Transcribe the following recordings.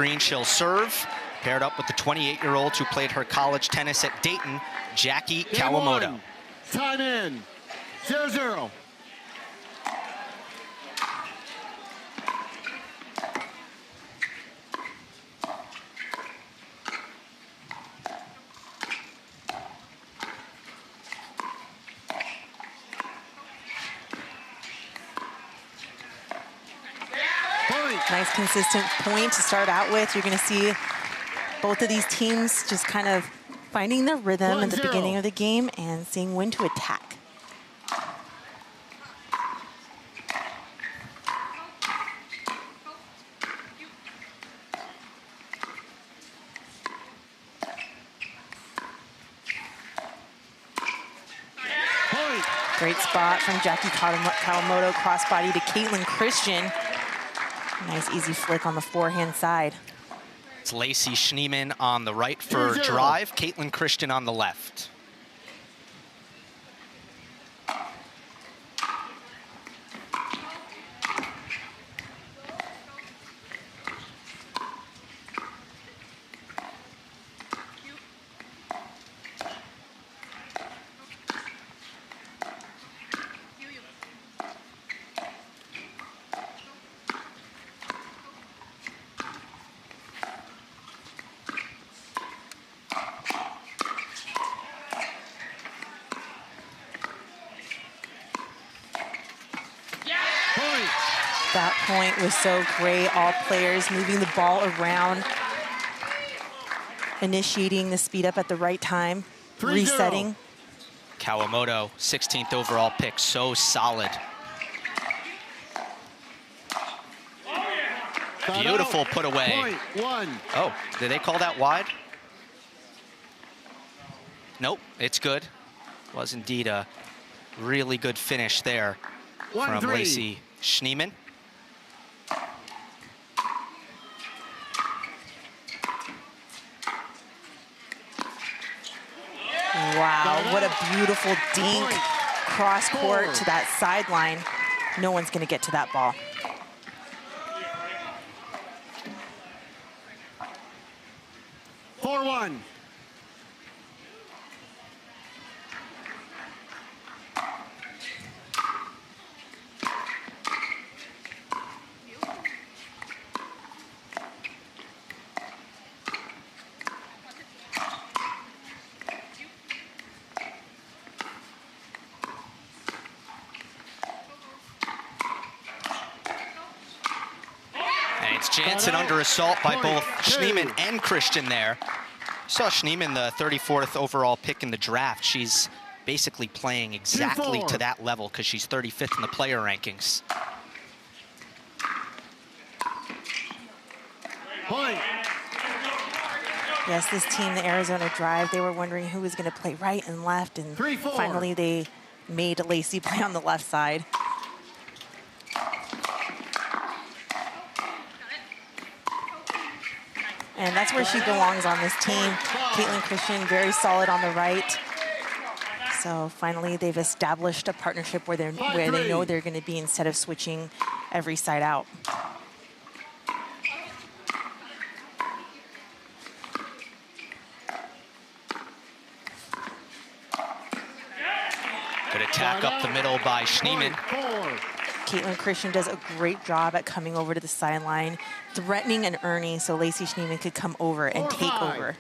Green, she'll serve, paired up with the 28-year-old who played her college tennis at Dayton, Jackie Kawamoto. Time in, 0-0. Nice consistent point to start out with. You're going to see both of these teams just kind of finding their rhythm at the beginning of the game and seeing when to attack. Great spot from Jackie Kawamoto, crossbody to Caitlin Christian. Nice easy flick on the forehand side. It's Lacey Schneemann on the right for drive, Caitlin Christian on the left. That point was so great. All players moving the ball around, initiating the speed up at the right time, resetting. Kawamoto, 16th overall pick, so solid. Beautiful put away. Oh, did they call that wide? Nope, it's good. Was indeed a really good finish there from Lacey Schneemann. Wow, what a beautiful dink cross court to that sideline. No one's going to get to that ball. Jansen under assault by both Schneemann and Christian there. Saw Schneemann, the 34th overall pick in the draft. She's basically playing exactly to that level because she's 35th in the player rankings. Yes, this team, the Arizona Drive, they were wondering who was going to play right and left, and finally they made Lacey play on the left side. And that's where she belongs on this team. Caitlin Christian, very solid on the right. So finally, they've established a partnership where they know they're going to be instead of switching every side out. Good attack up the middle by Schneemann. Caitlin Christian does a great job at coming over to the sideline, threatening an Ernie so Lacey Schneemann could come over and take over.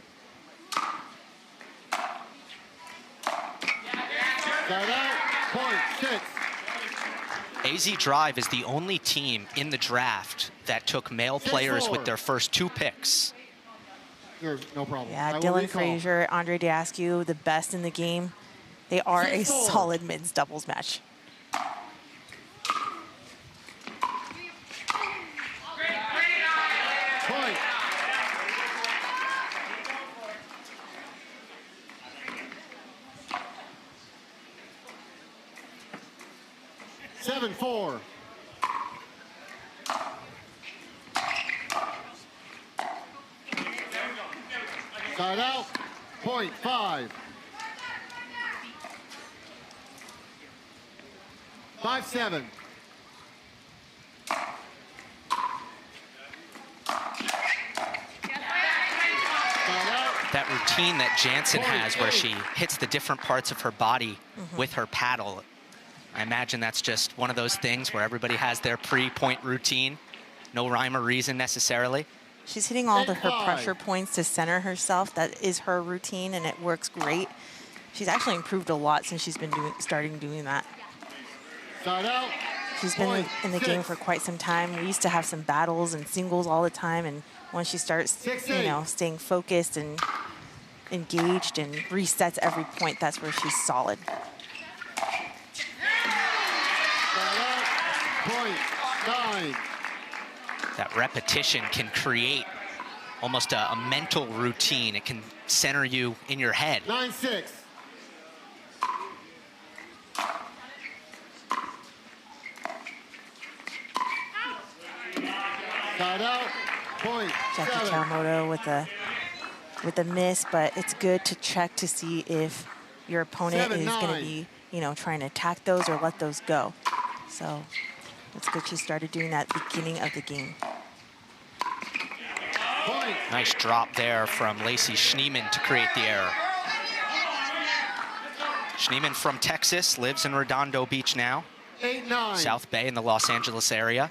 AZ Drive is the only team in the draft that took male players with their first 2 picks. No problem. Yeah, Dylan Frazier, Andre Dascu, the best in the game. They are a solid men's doubles match. Four. Side out, point 5. 5-7. That routine that Jansen has where she hits the different parts of her body with her paddle. I imagine that's just one of those things where everybody has their pre-point routine. No rhyme or reason necessarily. She's hitting all her pressure points to center herself. That is her routine, and it works great. She's actually improved a lot since she's been starting doing that. Side out. She's been in the game for quite some time. We used to have some battles and singles all the time, and once she starts, you know, staying focused and engaged and resets every point, that's where she's solid. Point 9. That repetition can create almost a mental routine. It can center you in your head. 9-6. Side out. Point Jackie 7. Kawamoto with a miss, but it's good to check to see if your opponent is going to be, you know, trying to attack those or let those go. So it's good she started doing that at the beginning of the game. Point. Nice drop there from Lacey Schneeman to create the error. Schneeman from Texas, lives in Redondo Beach now. 8-9. South Bay in the Los Angeles area.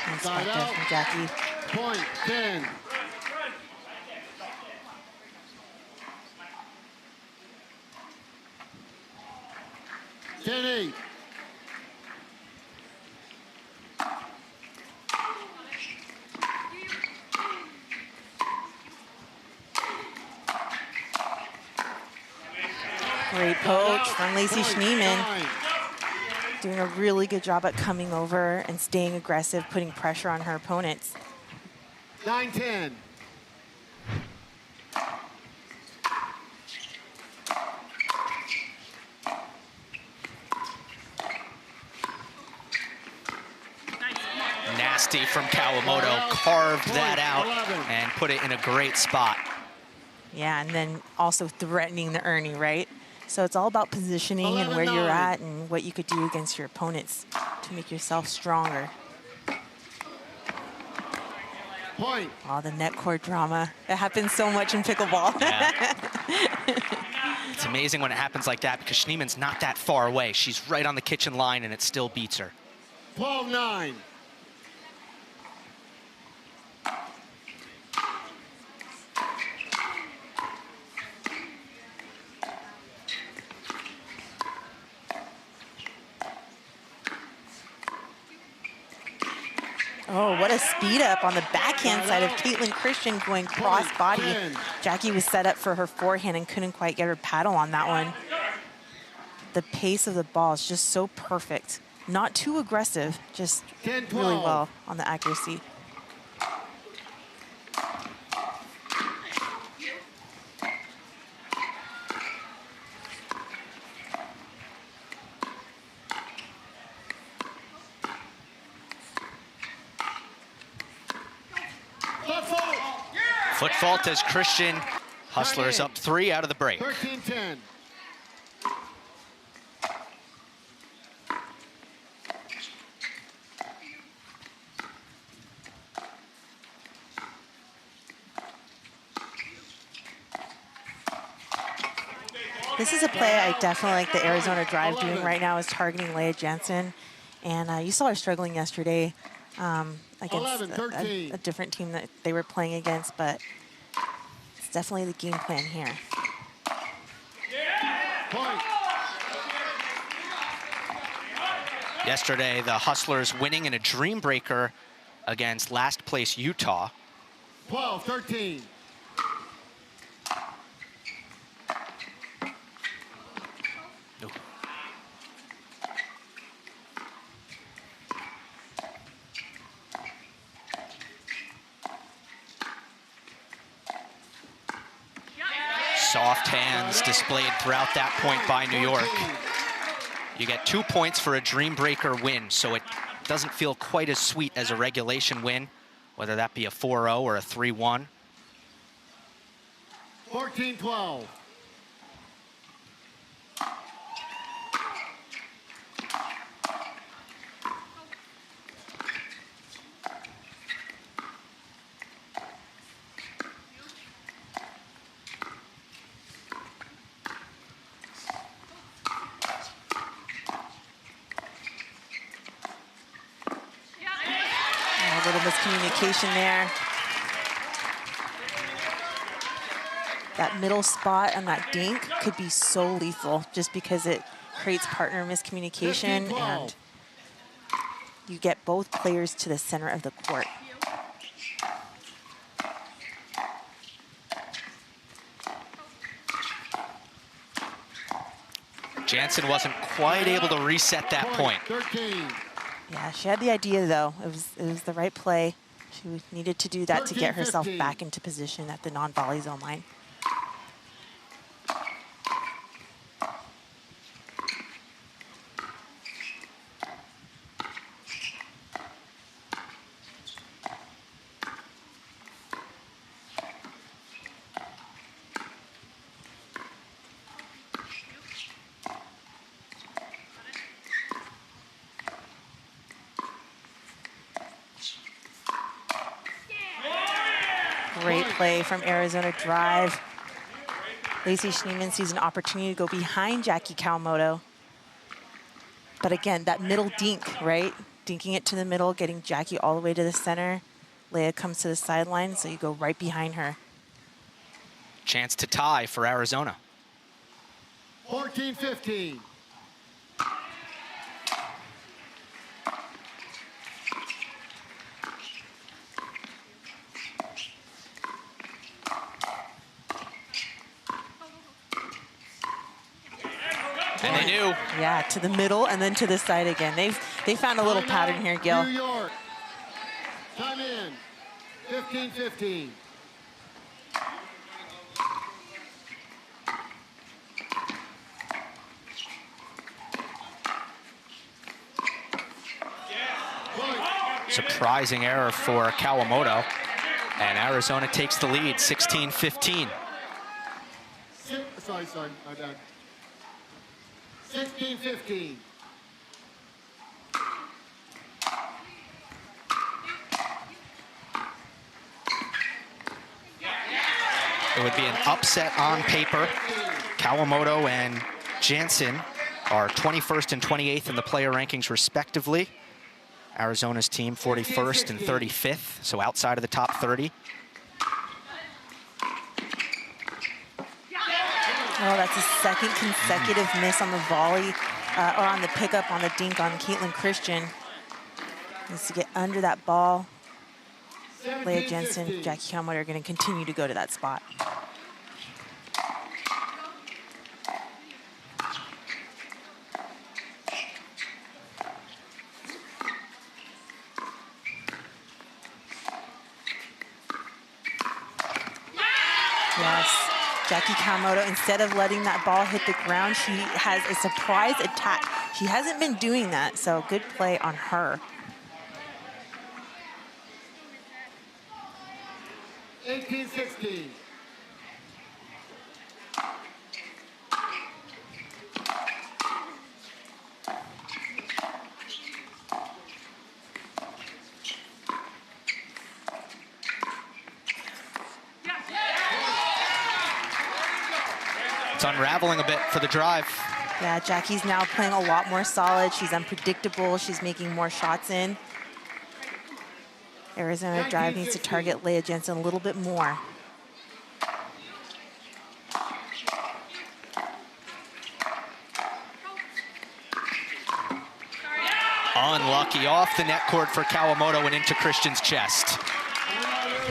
Nice spot there from Jackie. Point 10. Ten-8. Great poach from Lacey Schneeman. 9. Doing a really good job at coming over and staying aggressive, putting pressure on her opponents. 9-10. Nasty from Kawamoto, carved that out and put it in a great spot. Yeah, and then also threatening the Ernie, right? So it's all about positioning and where you're 11-9. at and what you could do against your opponents to make yourself stronger. Point. Oh, the net court drama. It happens so much in pickleball. Yeah. It's amazing when it happens like that because Schneeman's not that far away. She's right on the kitchen line and it still beats her. 12-9. Oh, what a speed up on the backhand side of Caitlin Christian going cross body. Jackie was set up for her forehand and couldn't quite get her paddle on that one. The pace of the ball is just so perfect. Not too aggressive, just 10-12. really well on the accuracy. Foot fault as Christian. Hustlers up 3 out of the break. 13-10. This is a play I definitely like the Arizona Drive doing right now, is targeting Leah Jansen. And you saw her struggling yesterday against a different team that they were playing against, but it's definitely the game plan here. Point. Yesterday, the Hustlers winning in a dream breaker against last place Utah. 12-13. Ooh. Soft hands displayed throughout that point by New York. You get 2 points for a dream breaker win, so it doesn't feel quite as sweet as a regulation win, whether that be a 4-0 or a 3-1. 14-12. little miscommunication there. That middle spot on that dink could be so lethal just because it creates partner miscommunication 15-12. and you get both players to the center of the court. Jansen wasn't quite able to reset that point. 13. Yeah, she had the idea though. It was the right play. She needed to do that to get herself 13-15. back into position at the non-volley zone line. Great play from Arizona Drive. Lacey Schneeman sees an opportunity to go behind Jackie Kawamoto. But again, that middle dink, right? Dinking it to the middle, getting Jackie all the way to the center. Leah comes to the sideline, so you go right behind her. Chance to tie for Arizona. 14-15. And they knew. Yeah, to the middle and then to the side again. They found a little pattern here, Gil. New York. Time in. 15-15. Surprising error for Kawamoto. And Arizona takes the lead, 16-15. Sorry, my bad. 16-15. It would be an upset on paper. Kawamoto and Jansen are 21st and 28th in the player rankings respectively. Arizona's team 41st and 35th, so outside of the top 30. Oh, that's a second consecutive miss on the volley, or on the pickup on the dink on Caitlin Christian. Needs to get under that ball. Leah Jensen, Jackie Kawamoto are going to continue to go to that spot. Yes. Jackie Kawamoto, instead of letting that ball hit the ground, she has a surprise attack. She hasn't been doing that, so good play on her. 18-16. It's unraveling a bit for the drive. Yeah, Jackie's now playing a lot more solid. She's unpredictable. She's making more shots in. Arizona Drive needs to target Leah Jensen a little bit more. Unlucky off the net cord for Kawamoto and into Christian's chest.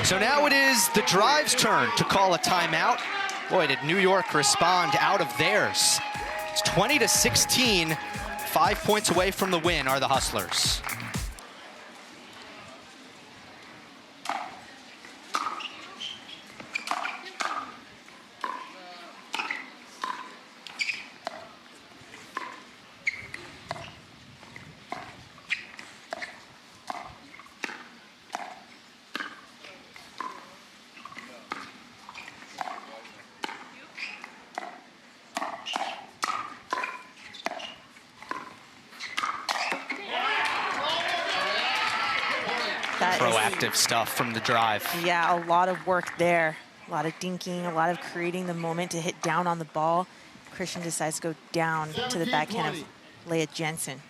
So now it is the Drive's turn to call a timeout. Boy, did New York respond out of theirs. It's 20-16, 5 points away from the win are the Hustlers. Proactive stuff from the Drive. Yeah, a lot of work there. A lot of dinking, a lot of creating the moment to hit down on the ball. Christian decides to go down to the backhand of Leah Jensen.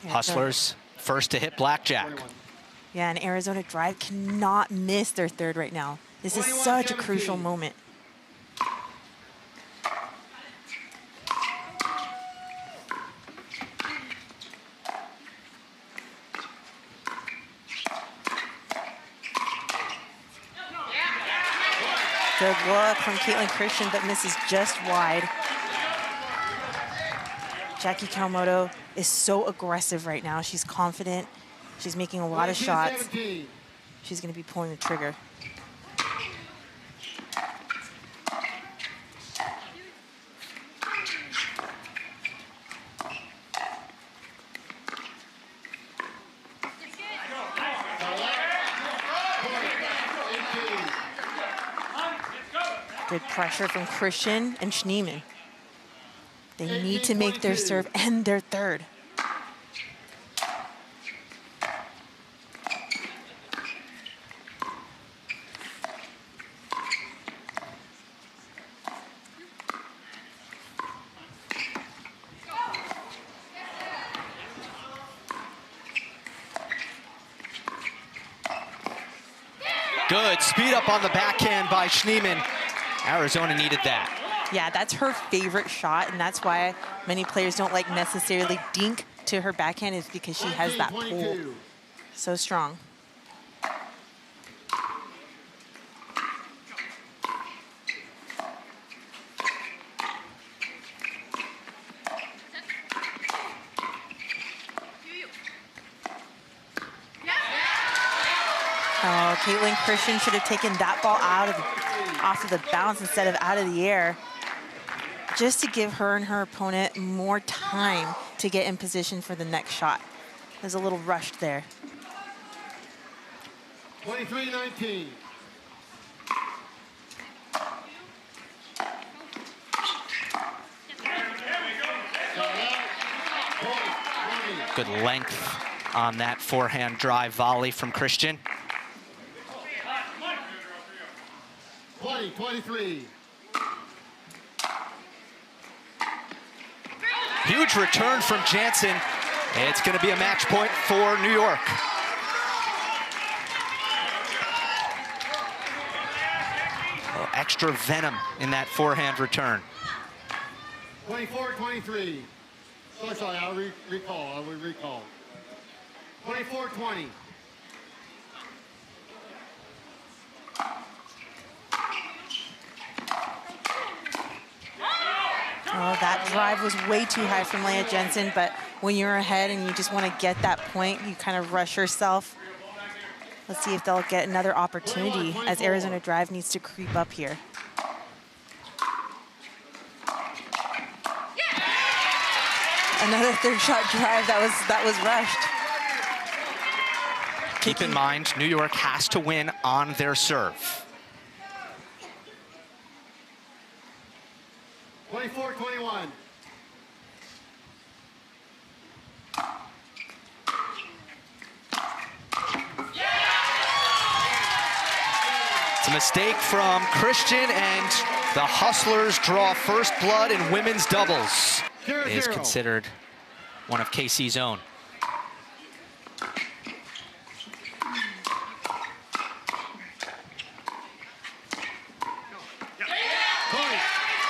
Yeah, Hustlers first to hit blackjack. Yeah, and Arizona Drive cannot miss their third right now. This is such a crucial moment. Good look from Caitlin Christian, but misses just wide. Jackie Kawamoto is so aggressive right now. She's confident. She's making a lot of shots. She's going to be pulling the trigger. Good pressure from Christian and Schneemann. They need to make their serve and their third. Good speed up on the backhand by Schneemann. Arizona needed that. Yeah, that's her favorite shot, and that's why many players don't like necessarily dink to her backhand, is because she has that pull so strong. Oh, Caitlin Christian should have taken that ball off of the bounce instead of out of the air, just to give her and her opponent more time to get in position for the next shot. It was a little rushed there. 23-19. Good length on that forehand drive volley from Christian. 20-23. Huge return from Jansen. It's going to be a match point for New York. A little extra venom in that forehand return. 24-23. Oh, sorry, I'll recall. I will recall. 24-20. Oh, that drive was way too high from Leah Jensen, but when you're ahead and you just want to get that point, you kind of rush yourself. Let's see if they'll get another opportunity, as Arizona Drive needs to creep up here. Another third shot drive that was rushed. Keep in mind, New York has to win on their serve. 24-21. It's a mistake from Christian, and the Hustlers draw first blood in women's doubles. It is considered one of KC's own.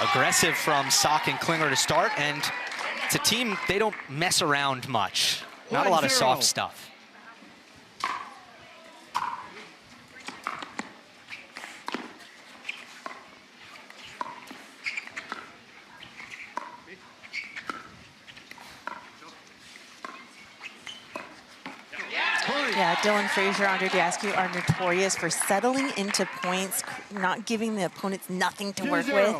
Aggressive from Sock and Klinger to start, and it's a team, they don't mess around much. Not a lot of soft stuff. Yeah, Dylan Frazier, Andre Diascu are notorious for settling into points, not giving the opponents nothing to work with.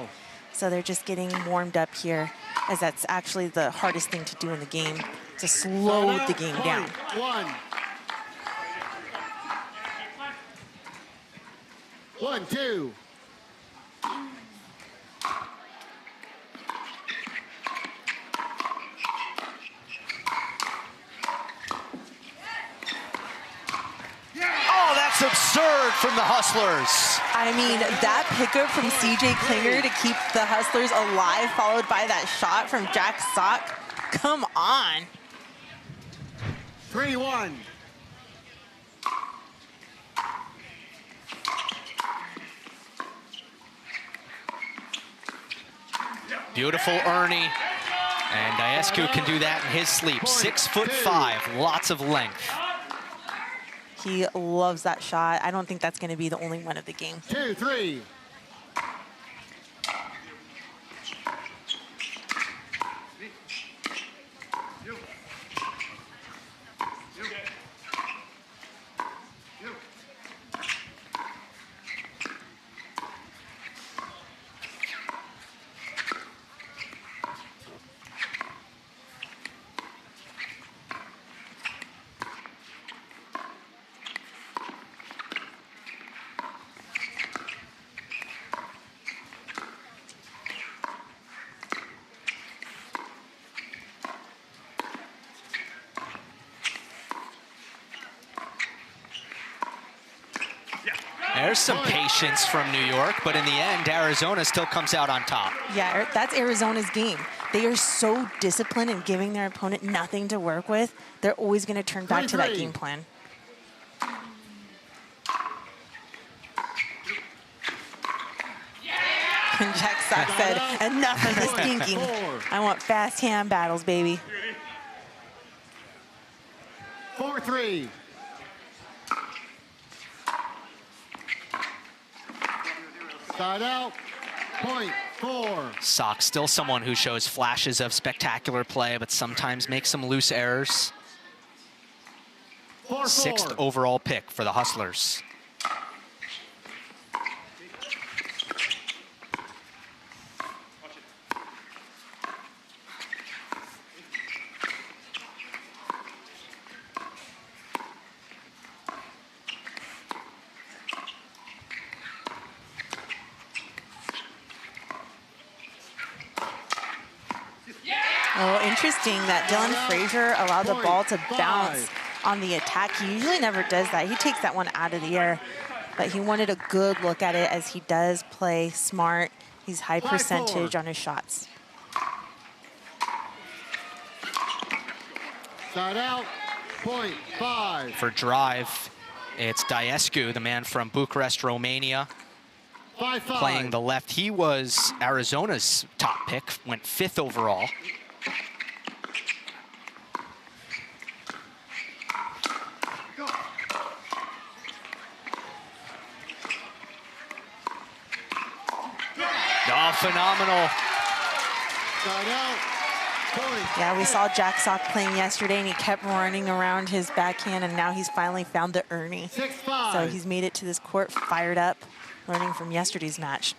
So they're just getting warmed up here, as that's actually the hardest thing to do in the game, to slow the game down. 1-2. Oh, that's absurd from the Hustlers. I mean, that pickup from CJ Klinger to keep the Hustlers alive, followed by that shot from Jack Sock. Come on. 3-1. Beautiful Ernie. And Diescu can do that in his sleep. 6'5", lots of length. He loves that shot. I don't think that's going to be the only one of the game. 2-3. There's some patience from New York, but in the end, Arizona still comes out on top. Yeah, that's Arizona's game. They are so disciplined in giving their opponent nothing to work with. They're always going to turn back to that game plan. And Jack Sock said, enough of this dinking. I want fast hand battles, baby. 4-3. Side out, point 4. Sock still someone who shows flashes of spectacular play, but sometimes makes some loose errors. 4-4. 6th overall pick for the Hustlers. Oh, interesting that Dylan Frazier allowed the ball to bounce on the attack. He usually never does that. He takes that one out of the air, but he wanted a good look at it as he does play smart. He's high percentage on his shots. Side out, point 5. For drive, it's Diescu, the man from Bucharest, Romania, 5-5. playing the left. He was Arizona's top pick, went 5th overall. Oh, phenomenal. Side out, point. Yeah, we saw Jack Sock playing yesterday, and he kept running around his backhand, and now he's finally found the Ernie. 6-5. So he's made it to this court fired up, learning from yesterday's match.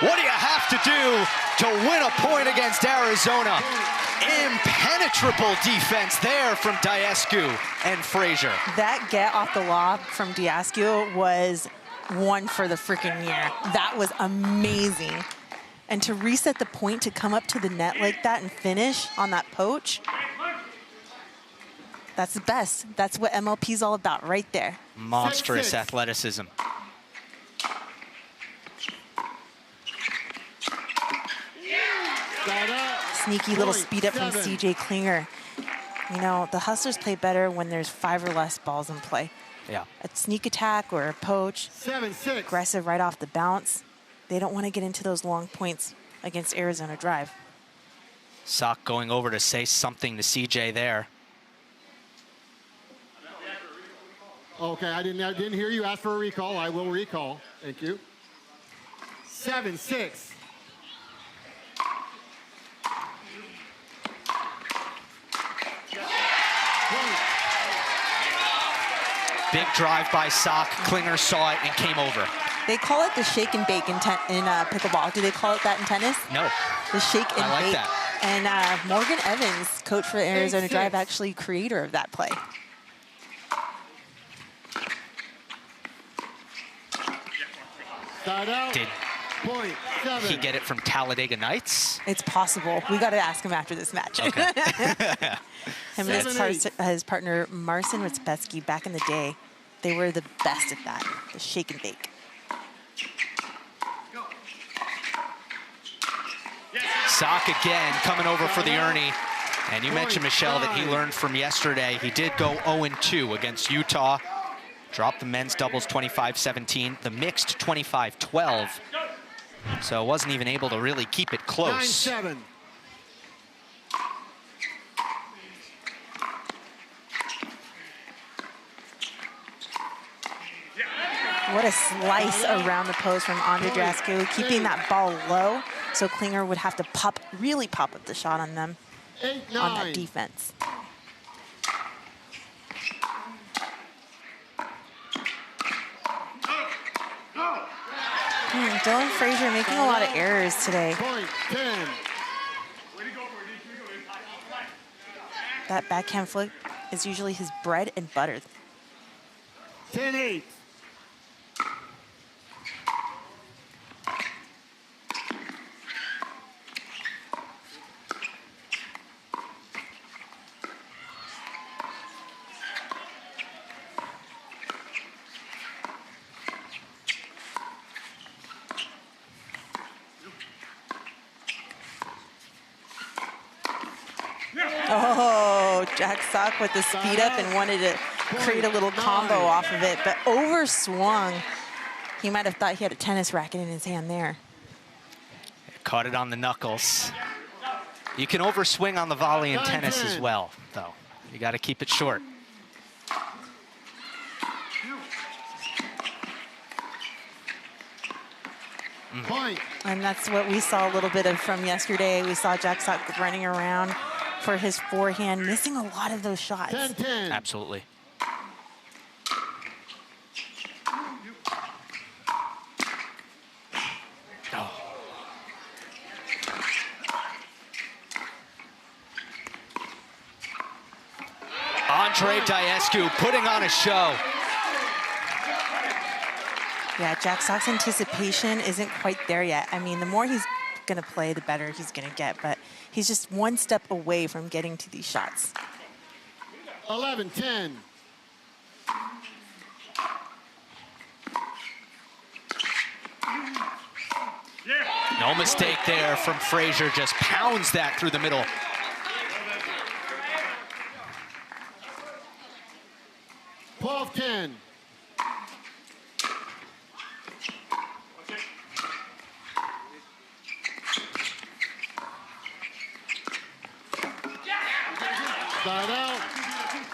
What do you have to do to win a point against Arizona? Impenetrable defense there from Diescu and Frazier. That get off the lob from Diescu was one for the freaking year. That was amazing. And to reset the point, to come up to the net like that and finish on that poach, that's the best. That's what MLP is all about right there. Monstrous athleticism. Sneaky little speed up from CJ Klinger. You know, the Hustlers play better when there's 5 or less balls in play. Yeah. A sneak attack or a poach, 7-6. aggressive right off the bounce. They don't want to get into those long points against Arizona Drive. Sock going over to say something to CJ there. Okay, I didn't hear you ask for a recall. I will recall. Thank you. 7-6. Big drive by Sock. Klinger saw it and came over. They call it the shake and bake in pickleball. Do they call it that in tennis? No. The shake and I like bake. that. And Morgan Evans, coach for the Arizona Drive, actually creator of that play. Did he get it from Talladega Nights? It's possible. We got to ask him after this match. Okay. Him and his partner, Marcin Ritzbetsky, back in the day, they were the best at that, the shake and bake. Sock again coming over for the Ernie. And you mentioned, Michelle, that he learned from yesterday. He did go 0-2 against Utah. Dropped the men's doubles 25-17, the mixed 25-12. So wasn't even able to really keep it close. 9-7. What a slice around the post from Andre Drasku, keeping that ball low, so Klinger would have to really pop up the shot on them, 8-9. on that defense. Dylan Frazier making a lot of errors today. Point 10. That backhand flick is usually his bread and butter. 10-8. Oh, Jack Sock with the speed up and wanted to create a little combo off of it, but overswung. He might have thought he had a tennis racket in his hand there. Caught it on the knuckles. You can overswing on the volley in tennis as well, though. You got to keep it short. Point. And that's what we saw a little bit of from yesterday. We saw Jack Sock running around for his forehand, missing a lot of those shots. 10-10. Absolutely. Andre Diescu putting on a show. Yeah, Jack Sock's anticipation isn't quite there yet. I mean, the more he's going to play, the better he's going to get, but he's just one step away from getting to these shots. 11-10. No mistake there from Frazier, just pounds that through the middle. $12-10. Side out.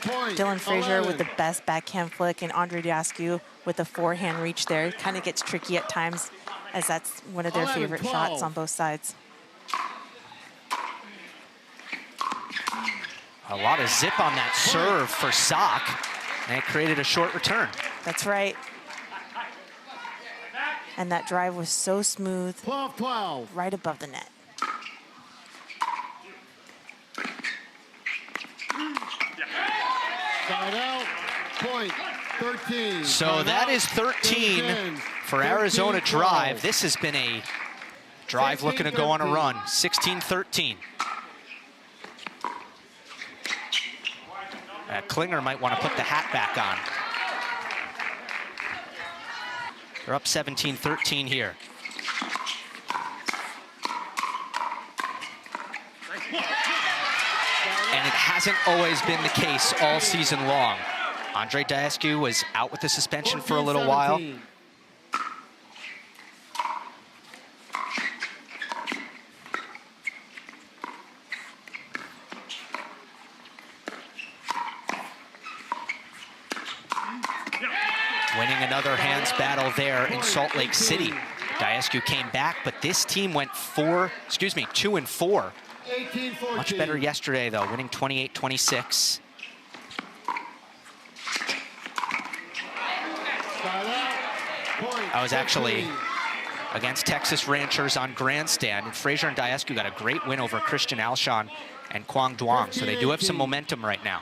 Point. Dylan Frazier 11. with the best backhand flick, and Andre Diescu with the forehand reach there. Kind of gets tricky at times, as that's one of their 11, favorite 12. shots on both sides. A lot of zip on that serve for Sock, and it created a short return. That's right. And that drive was so smooth, 12-12. right above the net. Side out. Point. 13. So Side that out. is 13 10-10. for Arizona 13-12. Drive. This has been a drive looking to go on a run. 16-13. Klinger might want to put the hat back on. They're up 17-13 here. And it hasn't always been the case all season long. Andre Diescu was out with the suspension for a little while. 14-17. Winning another hands battle there in Salt Lake City. Diescu came back, but this team went 2-4. 18-14. Much better yesterday, though, winning 28-26. I was actually against Texas Ranchers on Grandstand, and Fraser and Diescu got a great win over Christian Alshon and Quang Duong, so they do have some momentum right now.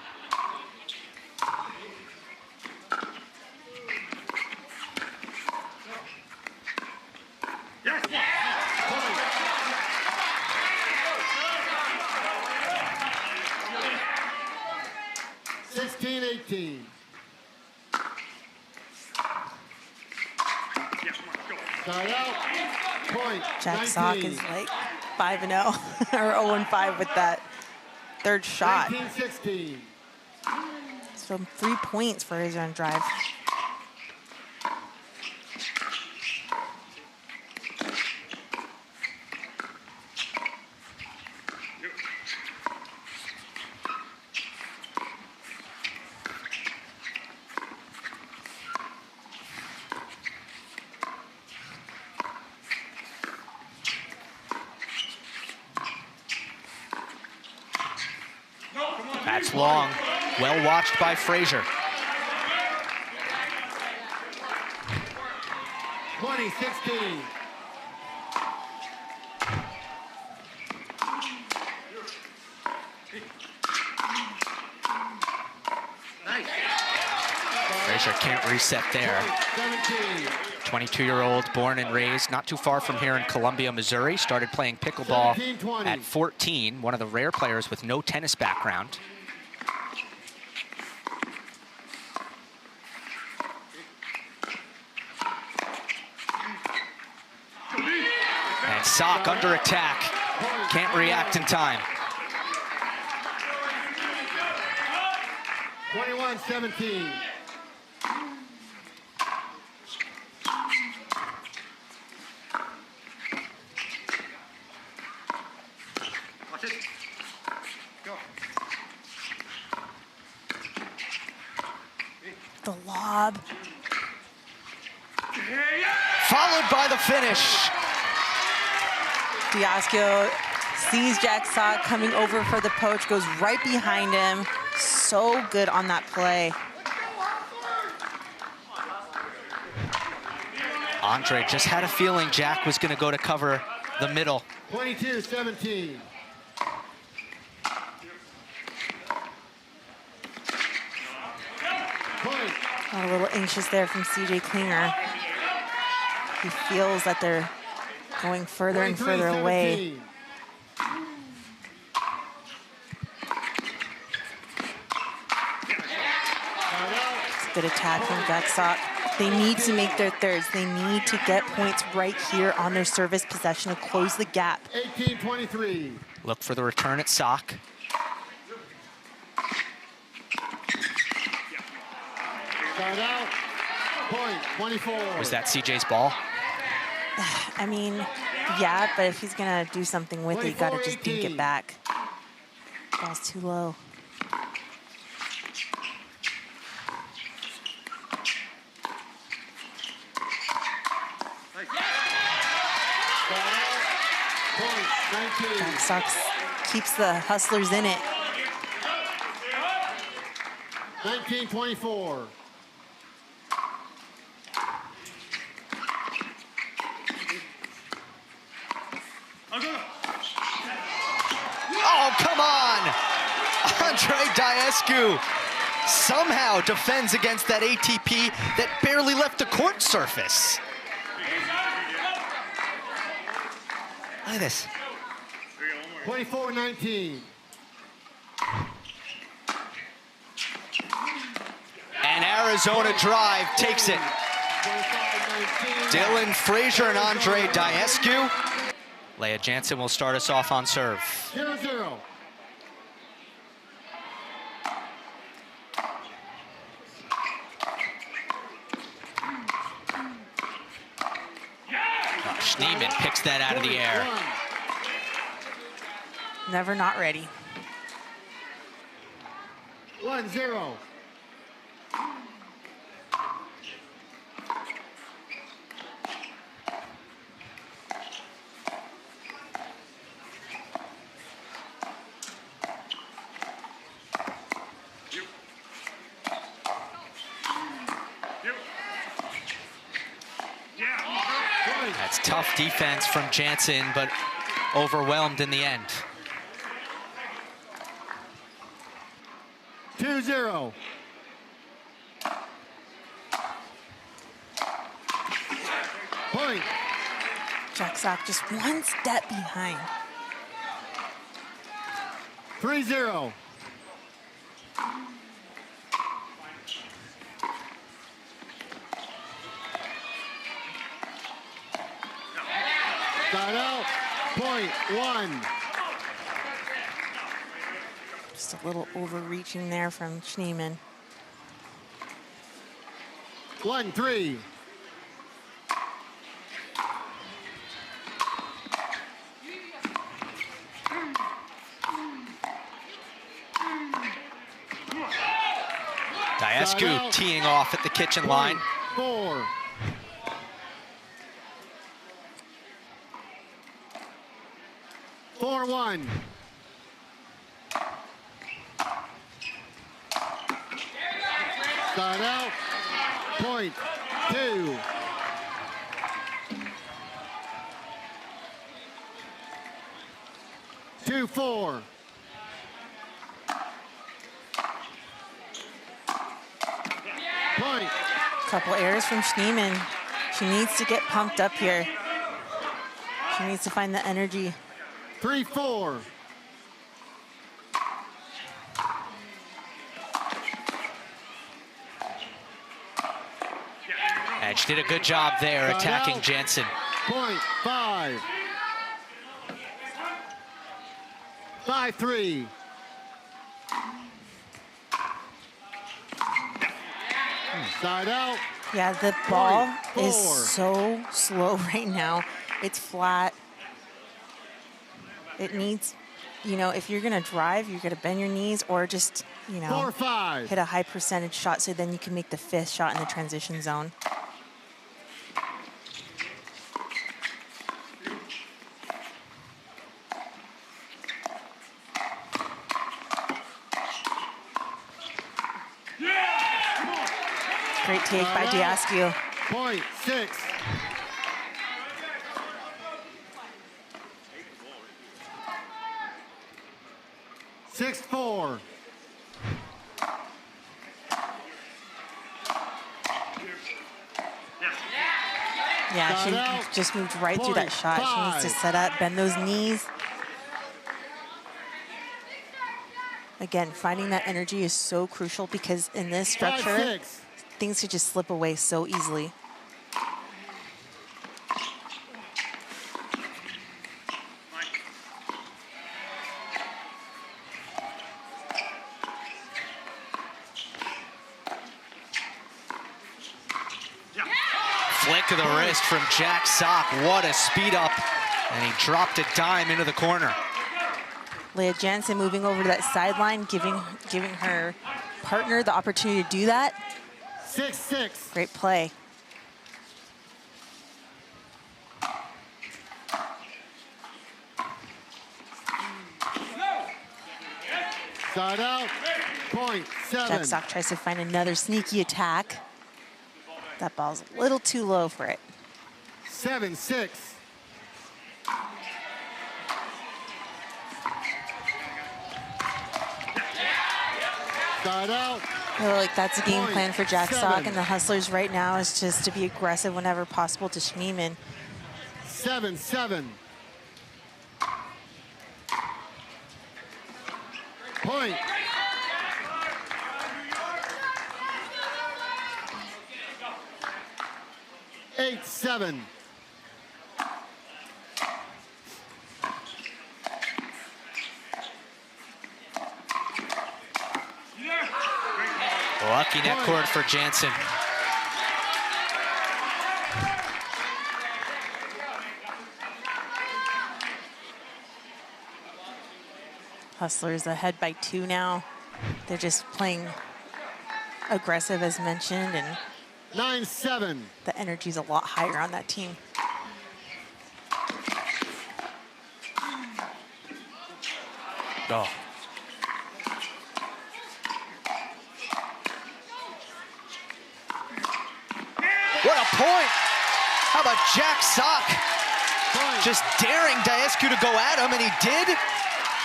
Jack Sock is like 5-0 or 0-5 with that third shot. 19-16. So 3 points for his run drive. That's long, well watched by Fraser. 20-16. Fraser can't reset there. 22-year-old, born and raised not too far from here in Columbia, Missouri. Started playing pickleball at 14, one of the rare players with no tennis background. And Sock under attack, can't react in time. 21-17. The lob. Followed by the finish. Diasco sees Jack Sock coming over for the poach, goes right behind him. So good on that play. Andre just had a feeling Jack was going to go to cover the middle. 22-17. A little anxious there from CJ Klinger. He feels that they're going further and further away. It's a good attack from Jack Sock. They need to make their thirds. They need to get points right here on their service possession to close the gap. 18-23. Look for the return at Sock. Start out. Point, 24. Was that CJ's ball? I mean, yeah, but if he's gonna do something with it, you gotta just dink it back. Ball's too low. Jack Sox keeps the Hustlers in it. 19-24. Oh, come on! Andre Diescu somehow defends against that ATP that barely left the court surface. Look at this. 24-19. And Arizona Drive takes it. Dylan Fraser and Andre Diescu. Leah Jansen will start us off on serve. 0-0. Schneemann picks that out of the air. Never not ready. 1-0. That's tough defense from Jansen, but overwhelmed in the end. 2-0. Point. Jack Sock just one step behind. 3-0. Side out. Point 1. Just a little overreaching there from Schneemann. 1-3. Diascu teeing off at the kitchen line. 4. Four, 1. Side out. Point 2. Two, 4. Point. Couple errors from Schneemann. She needs to get pumped up here. She needs to find the energy. 3-4. And she did a good job there attacking Jansen. Point 5. 5-3. Side out. Yeah, the ball Point is 4. so slow right now. It's flat. It needs, you know, if you're going to drive, you're going to bend your knees or just, you know, 4-5. hit a high percentage shot so then you can make the 5th shot in the transition zone. Great take by Diascu. Point 6. Six, 4. Yeah, she just moved right through that shot. She needs to set up, bend those knees. Again, finding that energy is so crucial because in this structure, 5-6. things could just slip away so easily. Flick of the wrist from Jack Sock. What a speed up. And he dropped a dime into the corner. Leah Jansen moving over to that sideline, giving her partner the opportunity to do that. 6-6. Great play. Side out. Point 7. Jack Sock tries to find another sneaky attack. That ball's a little too low for it. 7-6. Side out. I feel like that's a game plan for Jack Point Sock 7. and the Hustlers right now is just to be aggressive whenever possible to Schneemann. 7-7. Point. Eight, 7. Lucky net cord for Jansen. Hustlers ahead by 2 now. They're just playing aggressive as mentioned, and 9-7. the energy's a lot higher on that team. Oh. What a point! How about Jack Sock just daring Diascu to go at him, and he did.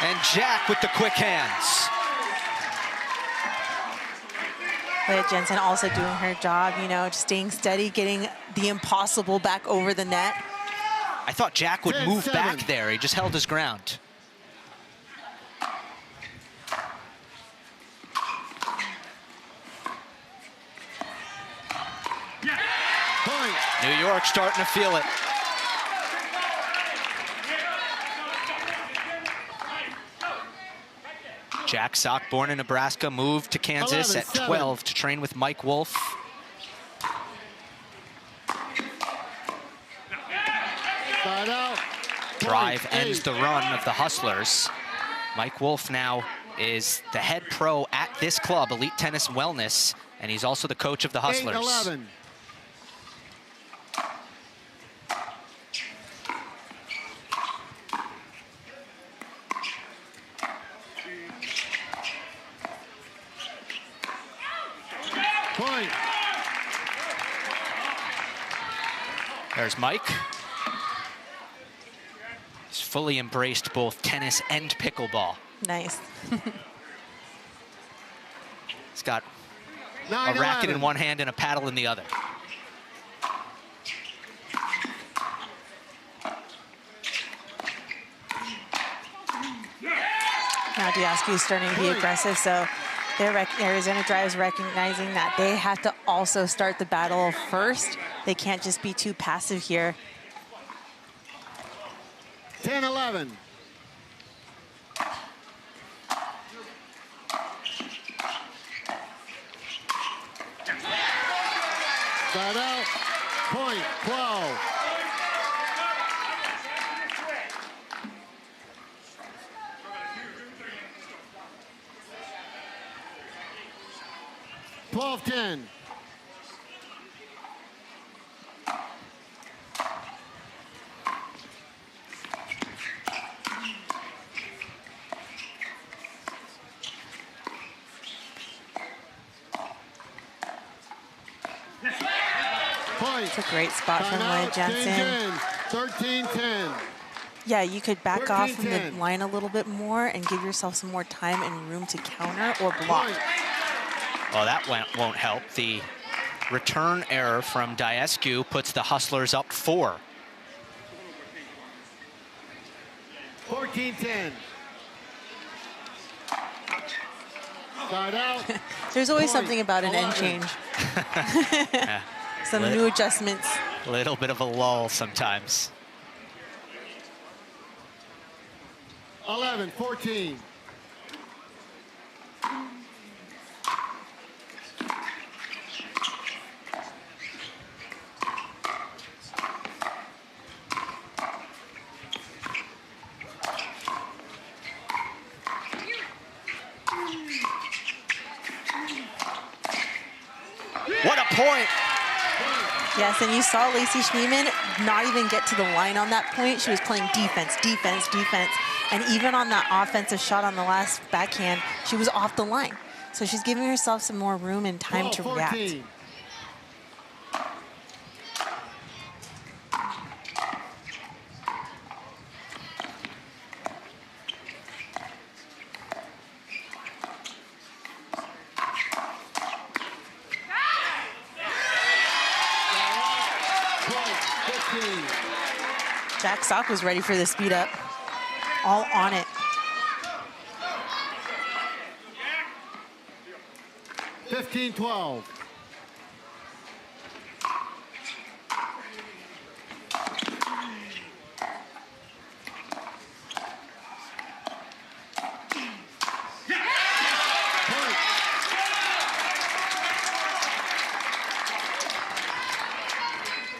And Jack with the quick hands. But Jensen also doing her job, you know, just staying steady, getting the impossible back over the net. I thought Jack would move back there. He just held his ground. New York starting to feel it. Jack Sock, born in Nebraska, moved to Kansas at 12 to train with Mike Wolf. Drive ends the run of the Hustlers. Mike Wolf now is the head pro at this club, Elite Tennis Wellness, and he's also the coach of the Hustlers. 8-11. Point. There's Mike. He's fully embraced both tennis and pickleball. Nice. He's got a racket in one hand and a paddle in the other. Now Diascu is starting to be aggressive, so Arizona Drive is recognizing that they have to also start the battle first. They can't just be too passive here. 10-11. Side out. Point. 12. $12-10. It's a great spot from Lloyd Jensen. 13-10. Yeah, you could back off from the line a little bit more and give yourself some more time and room to counter or block. Well, that won't help. The return error from Diascu puts the Hustlers up 4. 14-10. Side out. There's always something about an end change. Yeah. Some new adjustments. A little bit of a lull sometimes. 11-14. What a point. Yes, and you saw Lacey Schneemann not even get to the line on that point. She was playing defense, defense, defense. And even on that offensive shot on the last backhand, she was off the line. So she's giving herself some more room and time to react. 14. Jack Sock was ready for the speed up. All on it. 15-12.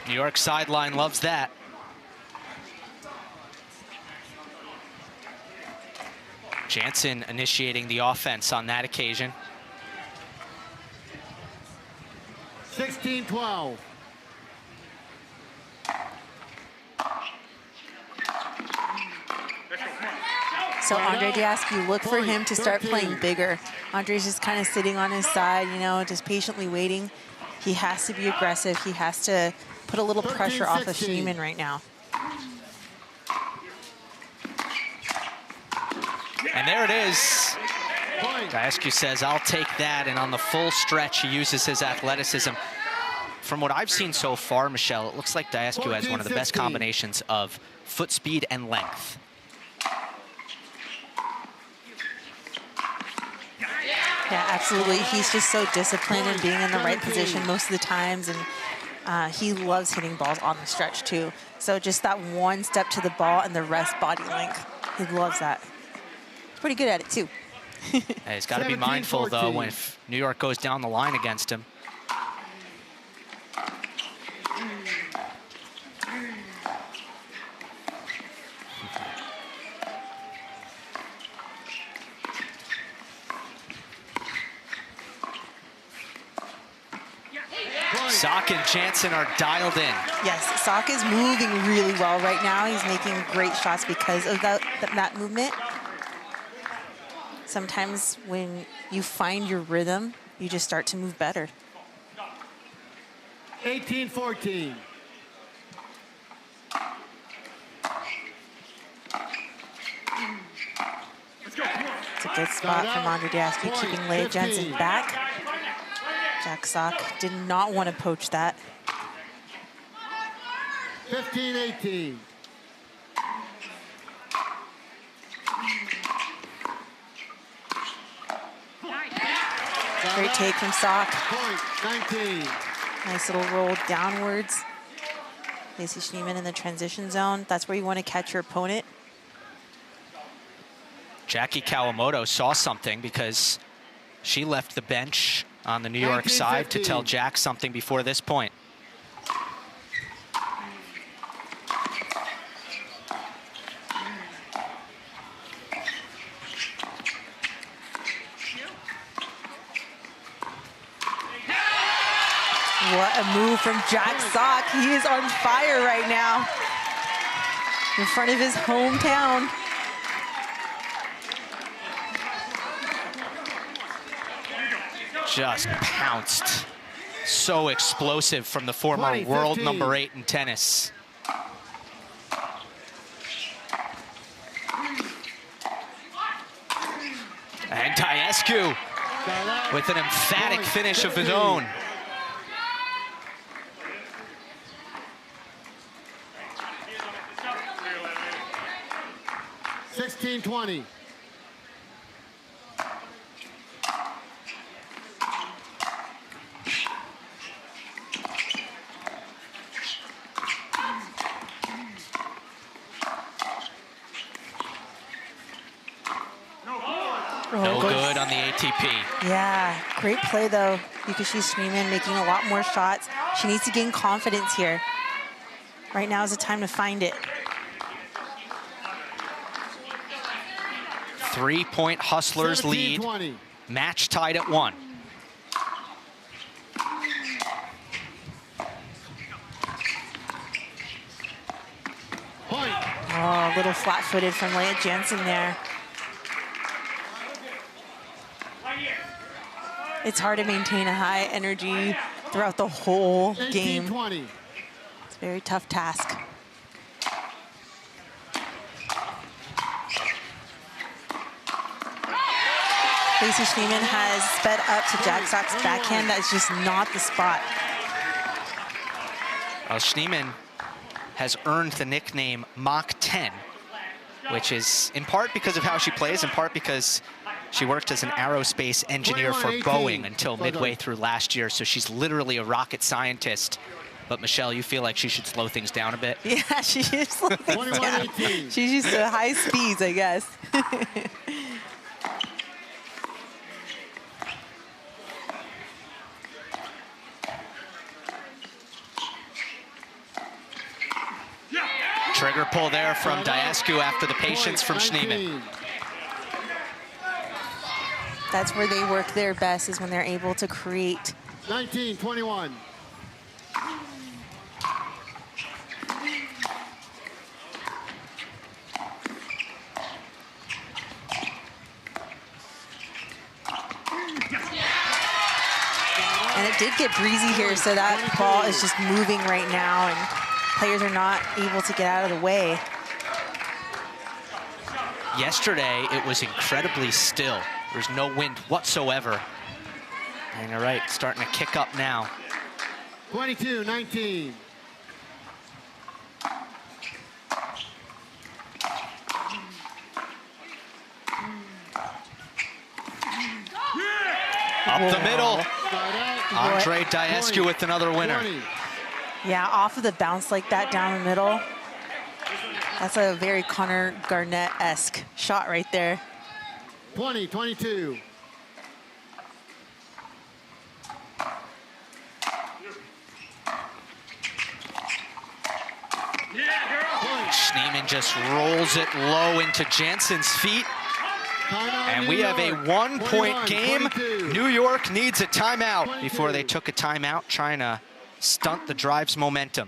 New York sideline loves that. Jansen initiating the offense on that occasion. 16-12. So Andre Diascu, look for him to start playing bigger. Andre's just kind of sitting on his side, you know, just patiently waiting. He has to be aggressive. He has to put a little pressure off of 13-16. Schneemann right now. And there it is. Point. Diascu says, I'll take that, and on the full stretch, he uses his athleticism. From what I've seen so far, Michelle, it looks like Diascu has one of the best 14-16. combinations of foot speed and length. Yeah, absolutely. He's just so disciplined and being in the right position most of the times, and he loves hitting balls on the stretch too. So just that one step to the ball and the rest body length. He loves that. He's pretty good at it too. Hey, he's got to be mindful, though, when if New York goes down the line against him. Sock and Jansen are dialed in. Yes, Sock is moving really well right now. He's making great shots because of that movement. Sometimes when you find your rhythm, you just start to move better. 18-14. It's a good spot from Andre Diascu, keeping Leah Jensen back. Jack Sock did not want to poach that. 15-18. Great take from Sock. Point, 19. Nice little roll downwards. Lacey Schneemann in the transition zone. That's where you want to catch your opponent. Jackie Kawamoto saw something because she left the bench on the New York side to tell Jack something before this point. What a move from Jack Sock. He is on fire right now in front of his hometown. Just pounced. So explosive from the former world number 8 in tennis. And Diascu with an emphatic finish of his own. $16-20. No good on the ATP. Yeah, great play though. Yukishi Schneemann making a lot more shots. She needs to gain confidence here. Right now is the time to find it. 3-point Hustlers lead. 17-20. Match tied at 1. Point. Oh, a little flat-footed from Leah Jensen there. It's hard to maintain a high energy throughout the whole game. 18-20. It's a very tough task. Lacey Schneemann has sped up to Jack Sock's backhand. That's just not the spot. Well, Schneemann has earned the nickname Mach 10, which is in part because of how she plays, in part because she worked as an aerospace engineer for 21-18. Boeing until midway through last year, so she's literally a rocket scientist. But Michelle, you feel like she should slow things down a bit? Yeah, she should slow things down. 21-18. She's used to high speeds, I guess. Trigger pull there from Diascu after the patience from Schneemann. That's where they work their best, is when they're able to create. 19-21. And it did get breezy here, so that ball is just moving right now, and players are not able to get out of the way. Yesterday, it was incredibly still. There's no wind whatsoever. And you're right, starting to kick up now. 22-19. Up the middle. Andre Diescu with another winner. Yeah, off of the bounce like that down the middle. That's a very Connor Garnett-esque shot right there. 20-22. Schneemann just rolls it low into Jansen's feet. And we have a one-point game. New York needs a timeout before they took a timeout, trying to stunt the drive's momentum.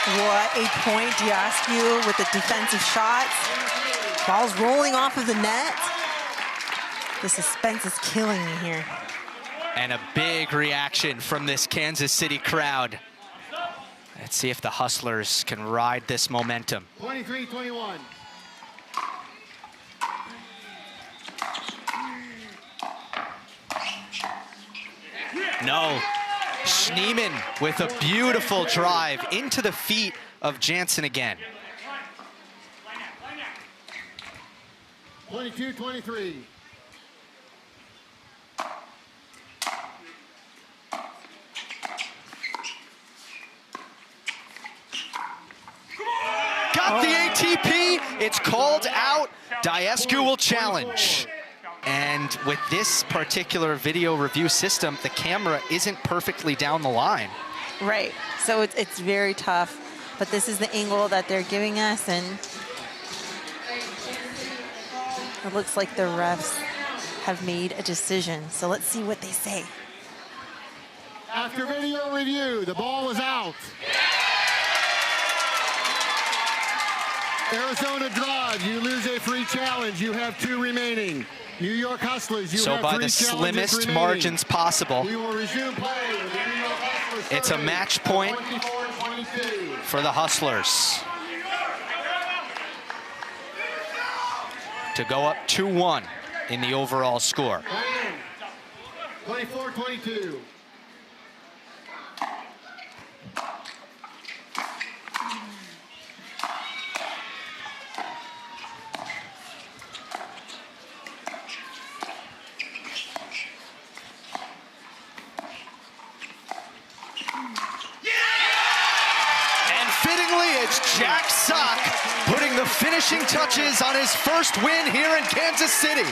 What a point, Diescu with the defensive shots. Ball's rolling off of the net. The suspense is killing me here. And a big reaction from this Kansas City crowd. Let's see if the Hustlers can ride this momentum. 23-21. No. Schneemann with a beautiful drive into the feet of Jansen again. 22-23. Got the ATP. It's called out. Diescu will challenge. And with this particular video review system, the camera isn't perfectly down the line. Right, so it's very tough, but this is the angle that they're giving us, and it looks like the refs have made a decision. So let's see what they say. After video review, the ball was out. Arizona Drive, you lose a free challenge. You have 2 remaining. New York Hustlers, you so have by 3 the slimmest remaining. margins possible, We will resume play with the New York Hustlers. it's a match point 24-22. for the Hustlers to go up 2-1 in the overall score. 24-22. Jack Sock putting the finishing touches on his first win here in Kansas City.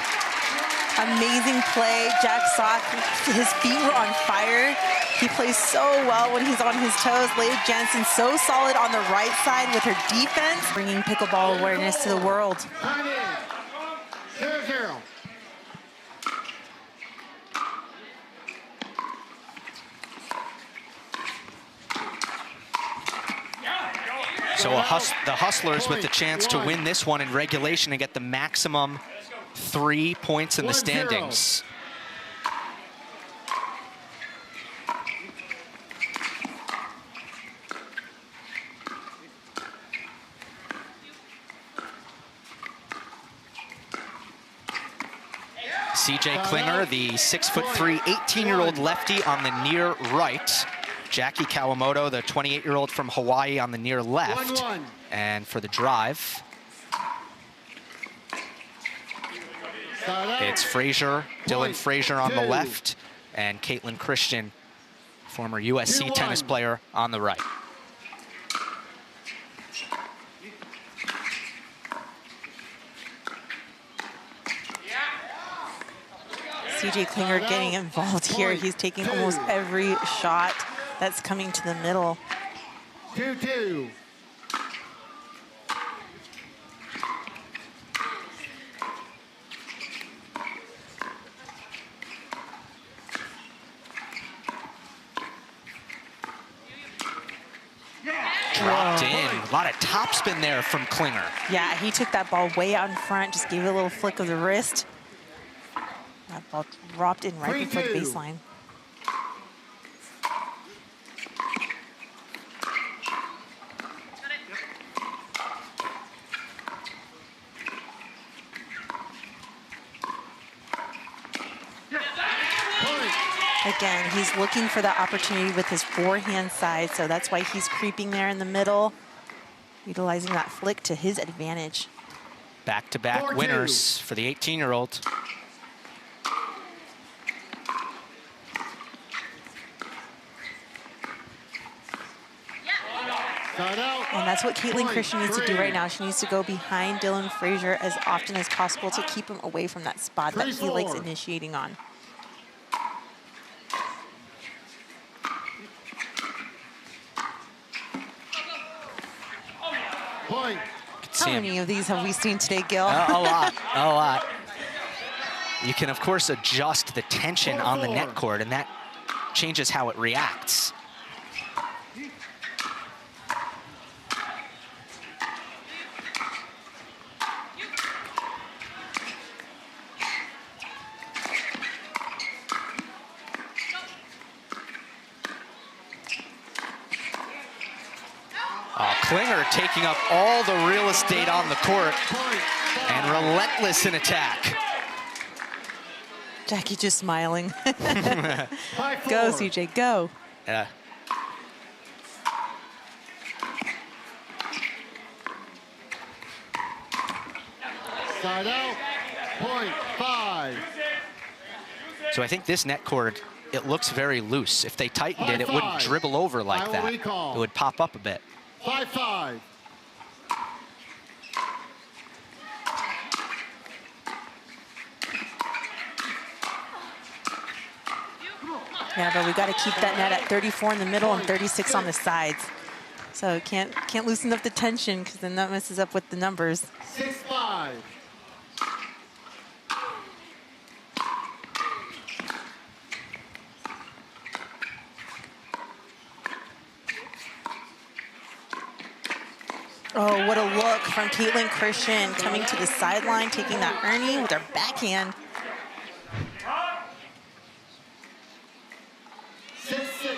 Amazing play. Jack Sock, his feet were on fire. He plays so well when he's on his toes. Leigh Jansen so solid on the right side with her defense, bringing pickleball awareness to the world. 0-0. So the Hustlers with the chance to win this one in regulation and get the maximum 3 points in the standings. CJ Klinger, the 6'3", 18-year-old lefty on the near right. Jackie Kawamoto, the 28-year-old from Hawaii, on the near left. 1-1. And for the drive, it's Frazier, Dylan Frazier on the left, and Caitlin Christian, former USC tennis player, on the right. CJ Klinger getting involved here. He's taking almost every shot that's coming to the middle. 2-2. Dropped in. A lot of topspin there from Klinger. Yeah, he took that ball way out in front, just gave it a little flick of the wrist. That ball dropped in right before the 3-2. baseline. Again, he's looking for that opportunity with his forehand side, so that's why he's creeping there in the middle, utilizing that flick to his advantage. Back-to-back 4-2. winners for the 18-year-old. And that's what Caitlin Christian needs to do right now. She needs to go behind Dylan Frazier as often as possible to keep him away from that spot that he likes initiating on. How many of these have we seen today, Gil? A lot, a lot. You can, of course, adjust the tension on the net cord, and that changes how it reacts. Klinger taking up all the real estate on the court and relentless in attack. Jackie just smiling. Go, CJ, go. Yeah. Side out, point 5. So I think this net cord, it looks very loose. If they tightened it, it wouldn't dribble over like that. It would pop up a bit. 5-5. Yeah, but we got to keep that net at 34 in the middle and 36 on the sides. So can't loosen up the tension because then that messes up with the numbers. 6-5. Oh, what a look from Caitlin Christian coming to the sideline, taking that Ernie with her backhand. 6-6.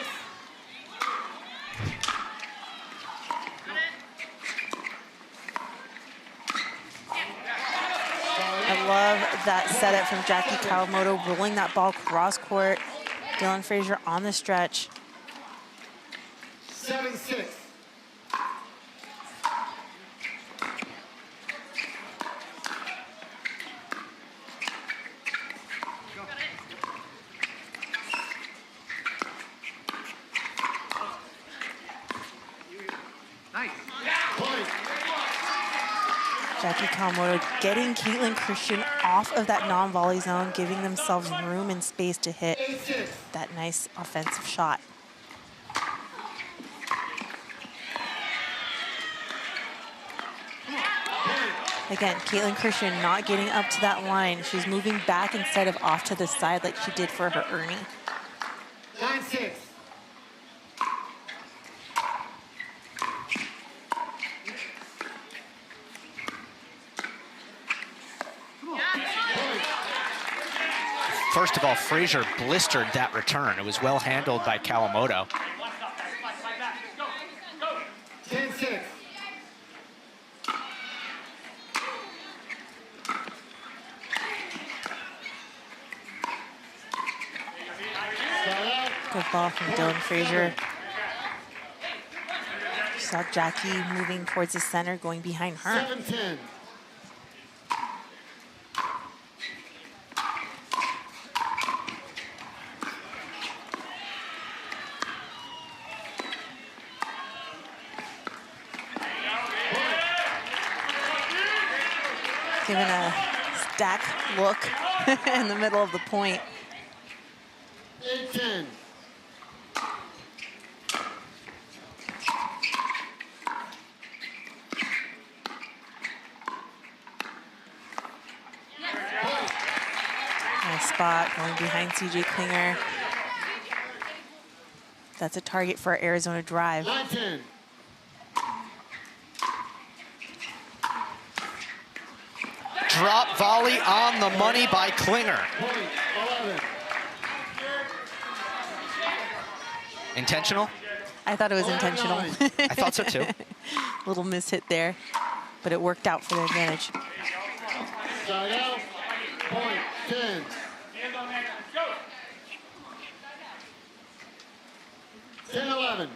I love that setup from Jackie Kawamoto, rolling that ball cross court. Dylan Frazier on the stretch. 7-6. Jackie Kawamoto getting Caitlin Christian off of that non-volley zone, giving themselves room and space to hit that nice offensive shot. Again, Caitlin Christian not getting up to that line. She's moving back instead of off to the side like she did for her Ernie. 9-6. First of all, Frazier blistered that return. It was well handled by Kawamoto. 10-6. Good ball from Dylan Frazier. Saw Jackie moving towards the center, going behind her. 7-10. Given a stack look in the middle of the point. 9-10. Nice spot going behind CJ Klinger. That's a target for Arizona drive. 9-10. Drop volley on the money by Klinger. Point 11. Intentional? I thought it was intentional. I thought so too. Little mishit there, but it worked out for their advantage. Side out. Point 10. 10-11.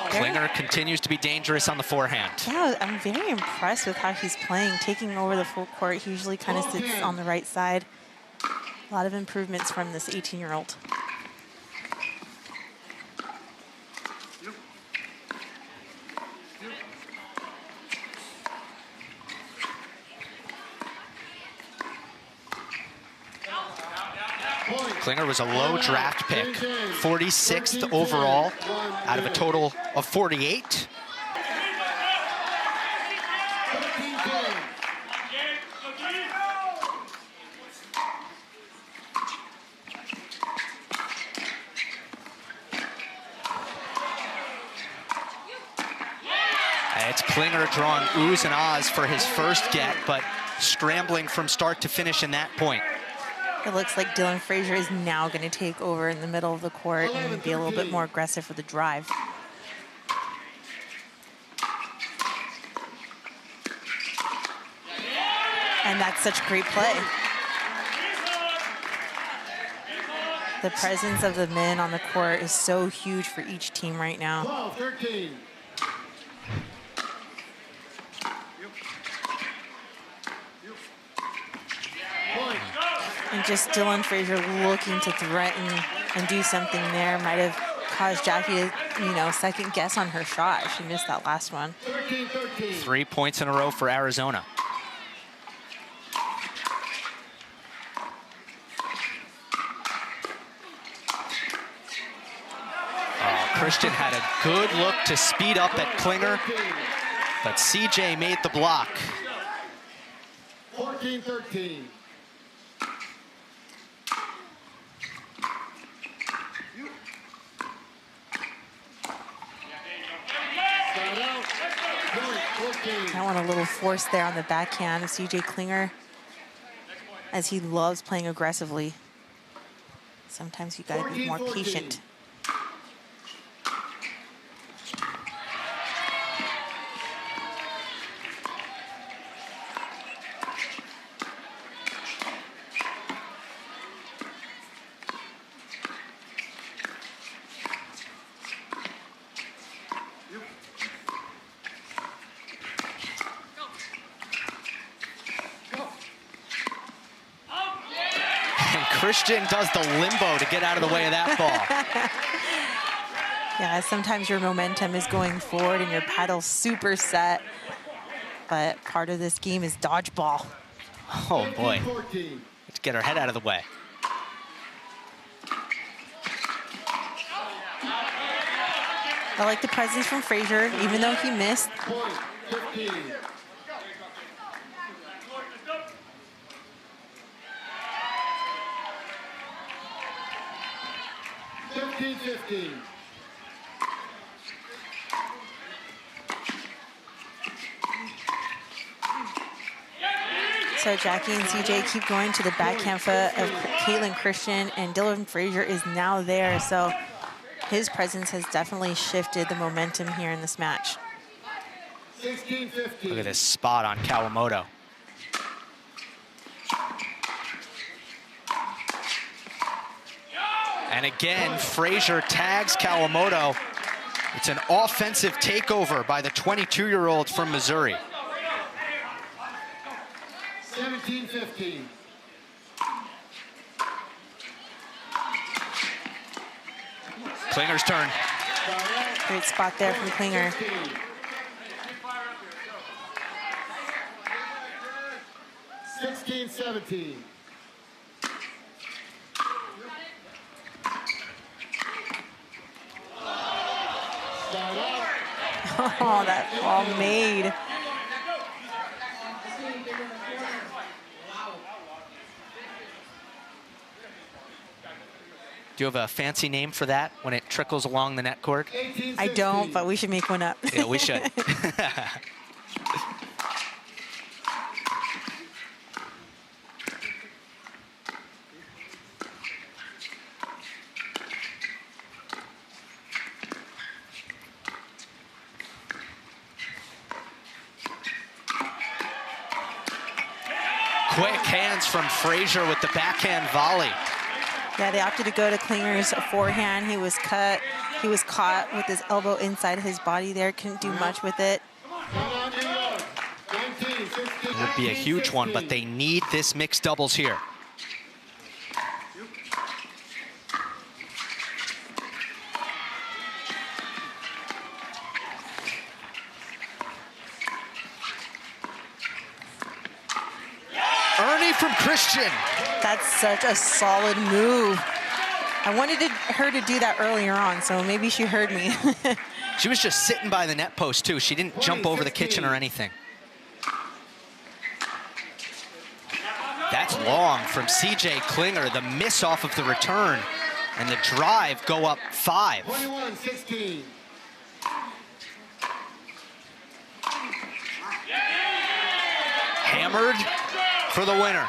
Klinger continues to be dangerous on the forehand. Yeah, I'm very impressed with how he's playing, taking over the full court. He usually kind of sits on the right side. A lot of improvements from this 18-year-old. Klinger was a low draft pick, 46th overall out of a total of 48. It's Klinger drawing oohs and ahs for his first get, but scrambling from start to finish in that point. It looks like Dylan Frazier is now going to take over in the middle of the court and be a little bit more aggressive for the drive. And that's such great play. The presence of the men on the court is so huge for each team right now. 12-13. And just Dylan Frazier looking to threaten and do something there might have caused Jackie to, second guess on her shot. She missed that last one. 13-13. 3 points in a row for Arizona. Christian had a good look to speed up at Klinger, but CJ made the block. 14-13. I want a little force there on the backhand of CJ Klinger, as he loves playing aggressively. Sometimes you gotta be more patient. Christian does the limbo to get out of the way of that ball. Yeah, sometimes your momentum is going forward and your paddle's super set, but part of this game is dodgeball. Oh boy, let's get our head out of the way. I like the presence from Frazier, even though he missed. 15-15. So Jackie and CJ keep going to the backhand foot of Caitlin Christian, and Dylan Frazier is now there. So his presence has definitely shifted the momentum here in this match. 16-15. Look at this spot on Kawamoto. And again, Frazier tags Kawamoto. It's an offensive takeover by the 22-year-old from Missouri. 17-15. Klinger's turn. Great spot there from Klinger. 19-17. Start out. Oh, that ball made. Do you have a fancy name for that when it trickles along the net cord? 18-16. I don't, but we should make one up. Yeah, we should. Quick hands from Frazier with the backhand volley. Yeah, they opted to go to Klinger's forehand. He was cut. He was caught with his elbow inside his body there. Couldn't do much with it. It would be a huge one, but they need this mixed doubles here. Ernie from Christian. That's such a solid move. I wanted her to do that earlier on, so maybe she heard me. She was just sitting by the net post, too. She didn't jump over the kitchen or anything. That's long from CJ Klinger. The miss off of the return and the drive go up 5. 21-16. Hammered for the winner.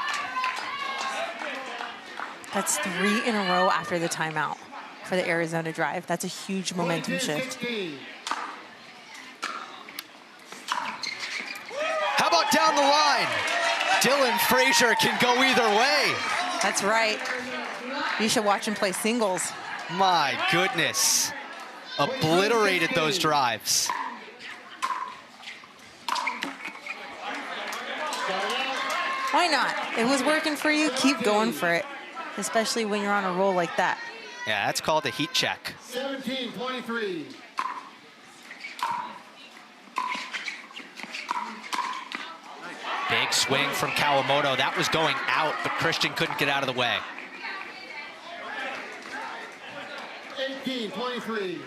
That's 3 in a row after the timeout for the Arizona drive. That's a huge momentum shift. 22-16. How about down the line? Dylan Frazier can go either way. That's right. You should watch him play singles. My goodness. Obliterated those drives. Why not? It was working for you. Keep going for it, especially when you're on a roll like that. Yeah, that's called a heat check. 17-23. Big swing from Kawamoto. That was going out, but Christian couldn't get out of the way. 18-23.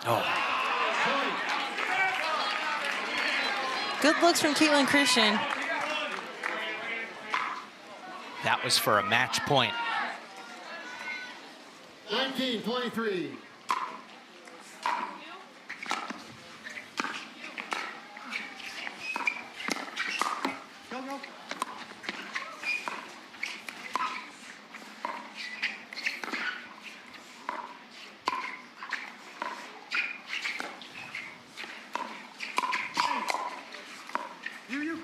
Oh, Good looks from Caitlin Christian. that was for a match point. 19-23. Go, go. You.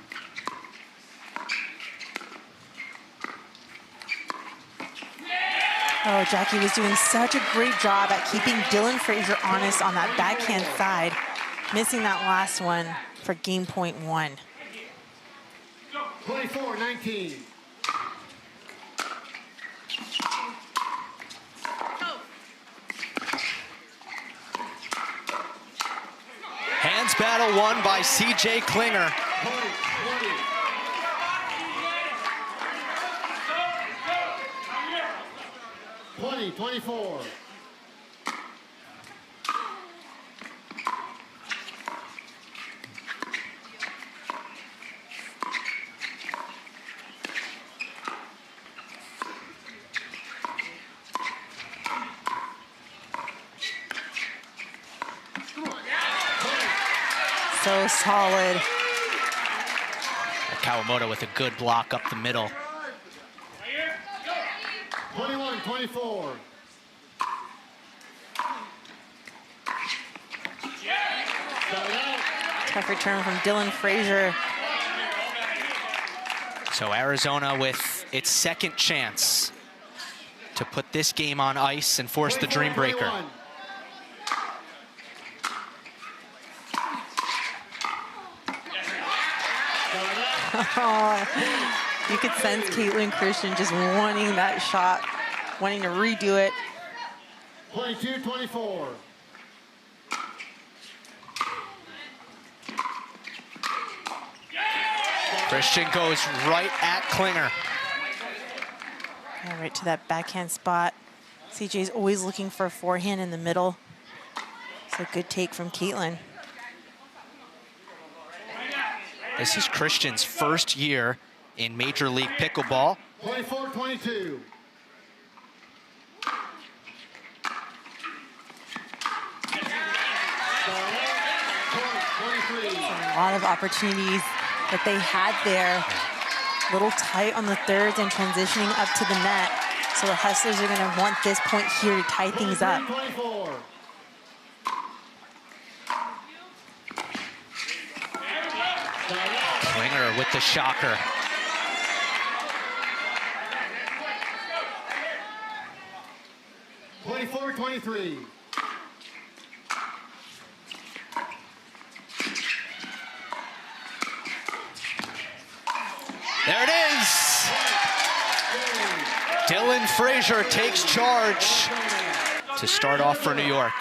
Oh, Jackie was doing such a great job at keeping Dylan Frazier honest on that backhand side, missing that last one for game point 1. 24-19. Hands battle won by CJ Klinger. 20-24. So solid. Kawamoto with a good block up the middle. 21-24. Tough return from Dylan Frazier. So Arizona with its second chance to put this game on ice and force the Dream Breaker. 21. Oh, you could sense Caitlin Christian just wanting that shot, wanting to redo it. 22-24. Christian goes right at Klinger. Yeah, right to that backhand spot. CJ's always looking for a forehand in the middle. So good take from Caitlin. This is Christian's first year in Major League Pickleball. 24-22. A lot of opportunities that they had there. A little tight on the thirds and transitioning up to the net. So the Hustlers are going to want this point here to tie things up. 24. Klinger with the shocker. (24-23). There it is. Dylan Frazier takes charge to start off for New York.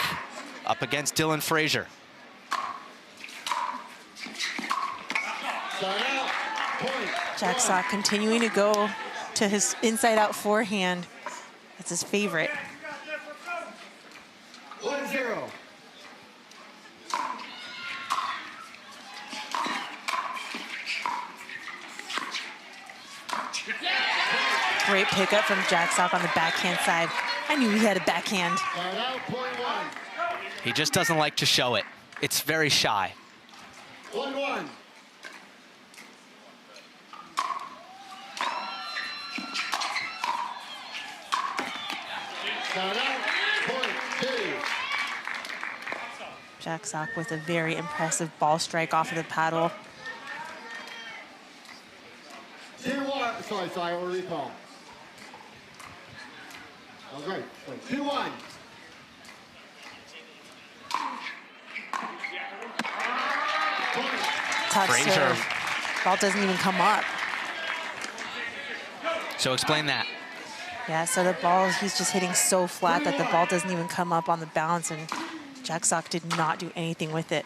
Up against Dylan Frazier. Jack Sock continuing to go to his inside-out forehand. That's his favorite. 1-0. Great pickup from Jack Sock on the backhand side. I knew he had a backhand. He just doesn't like to show it. It's very shy. 1-1. Jack Sock with a very impressive ball strike off of the paddle. 2-1. Sorry, we'll recall. Okay, 2-1. Tough Frazier. serve. Ball doesn't even come up. So explain that. Yeah, so the ball, he's just hitting so flat that the ball doesn't even come up on the bounce, and Jack Sock did not do anything with it.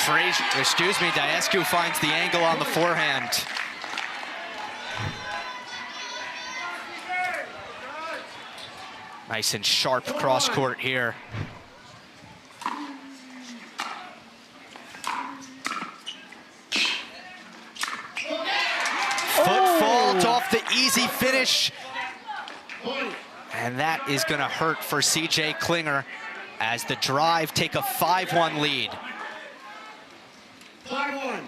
Frazier, excuse me, Diescu finds the angle on the forehand. Nice and sharp cross court here. Foot fault off the easy finish. And that is gonna hurt for CJ Klinger as the Drive take a 5-1 lead. 5-1.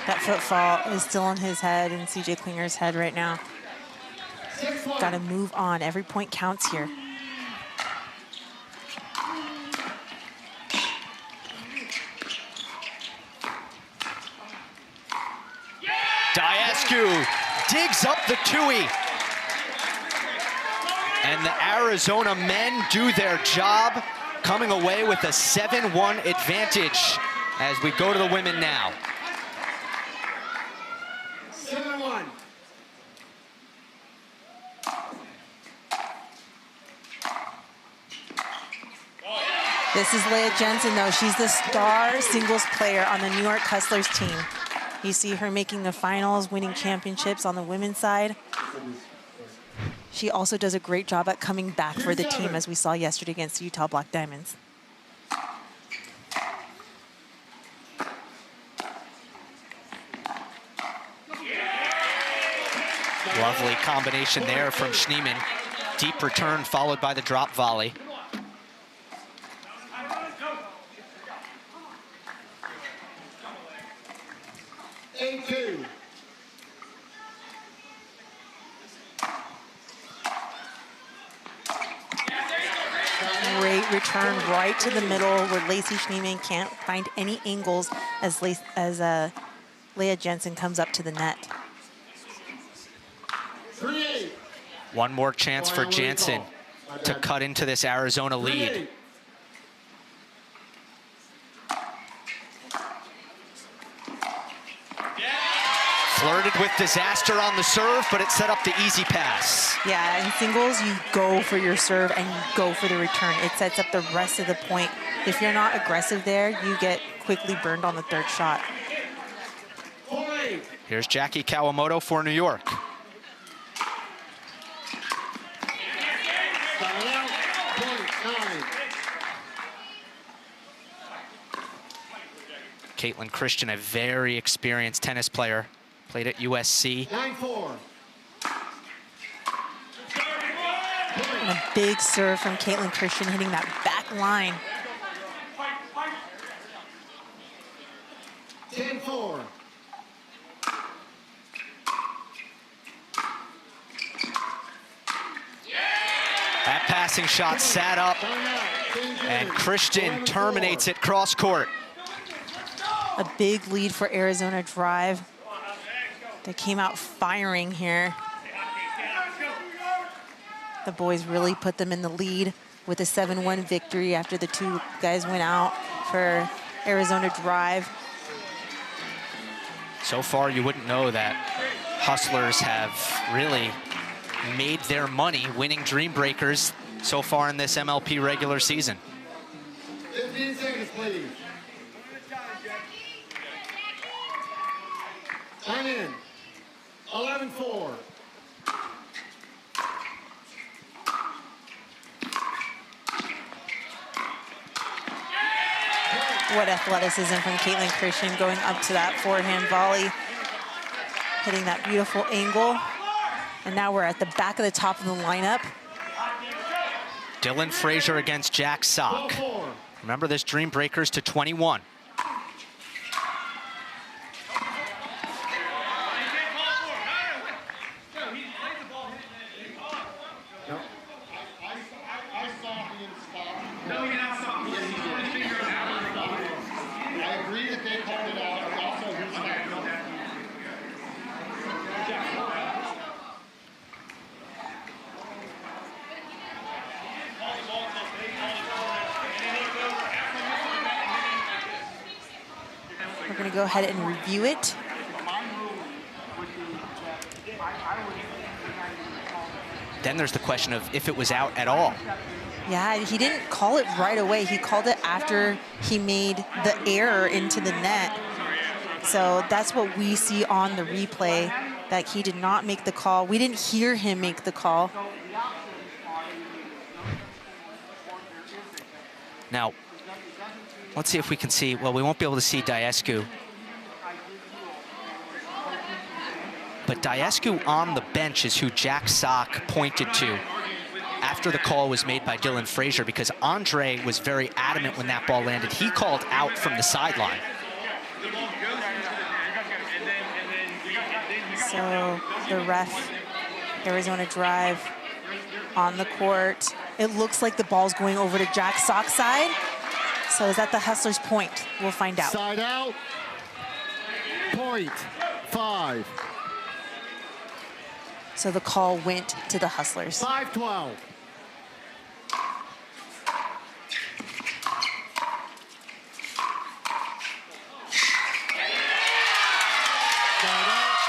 That foot fault is still on his head and CJ Klinger's head right now. Got to move on. Every point counts here. Diescu digs up the Tui. And the Arizona men do their job, coming away with a 7-1 advantage as we go to the women now. 7-1. This is Leah Jensen, though. She's the star singles player on the New York Hustlers team. You see her making the finals, winning championships on the women's side. She also does a great job at coming back for the team, as we saw yesterday against the Utah Black Diamonds. Lovely combination there from Schneemann. Deep return followed by the drop volley. Great return right to the middle where Lacey Schneemann can't find any angles as Leah Jensen comes up to the net. One more chance for Jansen to cut into this Arizona lead. Flirted with disaster on the serve, but it set up the easy pass. Yeah, in singles, you go for your serve and you go for the return. It sets up the rest of the point. If you're not aggressive there, you get quickly burned on the third shot. Here's Jackie Kawamoto for New York. Caitlin Christian, a very experienced tennis player, played at USC. 9-4. And a big serve from Caitlin Christian hitting that back line. 10-4. That passing shot sat up, and Christian terminates it cross court. A big lead for Arizona Drive. They came out firing here. The boys really put them in the lead with a 7-1 victory after the two guys went out for Arizona Drive. So far, you wouldn't know that Hustlers have really made their money winning Dream Breakers so far in this MLP regular season. 15 seconds, please. Time in. 11-4. What athleticism from Caitlin Christian going up to that forehand volley, hitting that beautiful angle. And now we're at the back of the top of the lineup. Dylan Frazier against Jack Sock. Remember this, Dream Breakers to 21. We're going to go ahead and review it. Then there's the question of if it was out at all. Yeah, he didn't call it right away. He called it after he made the error into the net. So that's what we see on the replay, that he did not make the call. We didn't hear him make the call. Now, let's see if we can see. Well, we won't be able to see Diescu. But Diescu on the bench is who Jack Sock pointed to after the call was made by Dylan Frazier, because Andre was very adamant when that ball landed. He called out from the sideline. So the ref, Arizona Drive on the court. It looks like the ball's going over to Jack Sock's side. So is that the Hustlers' point? We'll find out. Side out. Point 5. So the call went to the Hustlers. 5-12.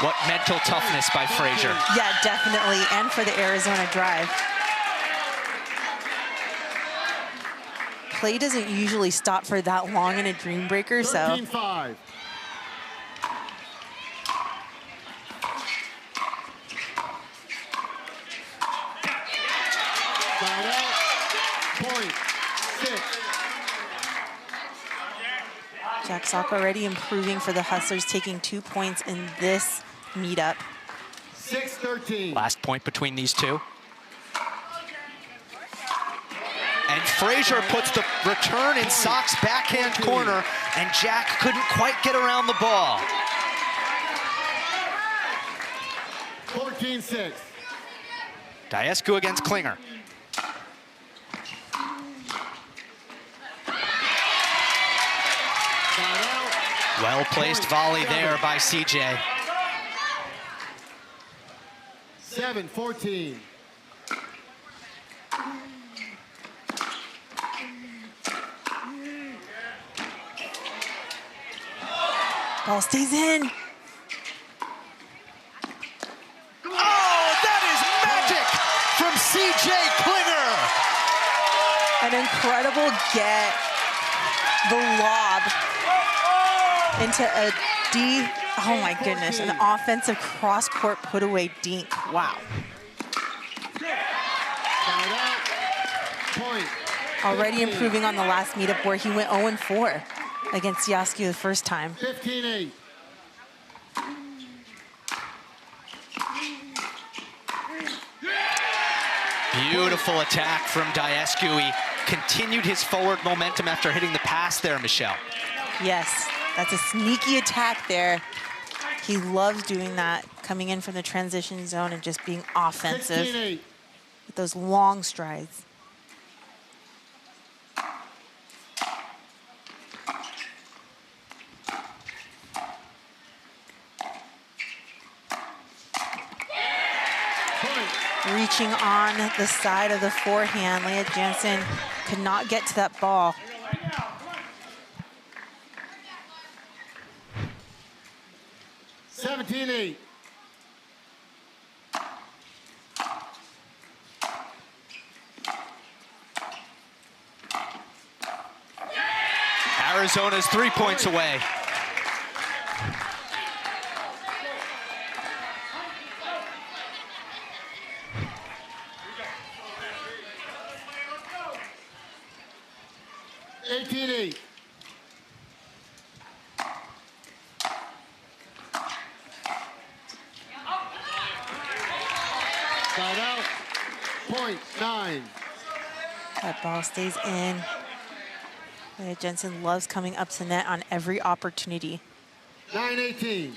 What mental toughness by Frazier. Yeah, definitely, and for the Arizona Drive. Play doesn't usually stop for that long in a Dream Breaker, so. 13-5. Side out. Point 6. Jack Sock already improving for the Hustlers, taking 2 points in this meetup. 6-13. Last point between these two. And Frazier puts the return in Sock's backhand corner, and Jack couldn't quite get around the ball. 14-6. Diescu against Klinger. Well-placed volley there by CJ. 7-14. Ball stays in. AJ Klinger. An incredible get. The lob into a oh my goodness, an offensive cross-court put-away dink. Wow. Point. Already improving on the last meetup where he went 0-4 against Yasku the first time. 15-8. Beautiful attack from Diescu. He continued his forward momentum after hitting the pass there, Michelle. Yes, that's a sneaky attack there. He loves doing that, coming in from the transition zone and just being offensive 16-8. with those long strides. Reaching on the side of the forehand, Leah Jansen could not get to that ball. $17-8. Arizona's 3 points away. Side out. Point 9. That ball stays in. Leah Jensen loves coming up to net on every opportunity. 9-18.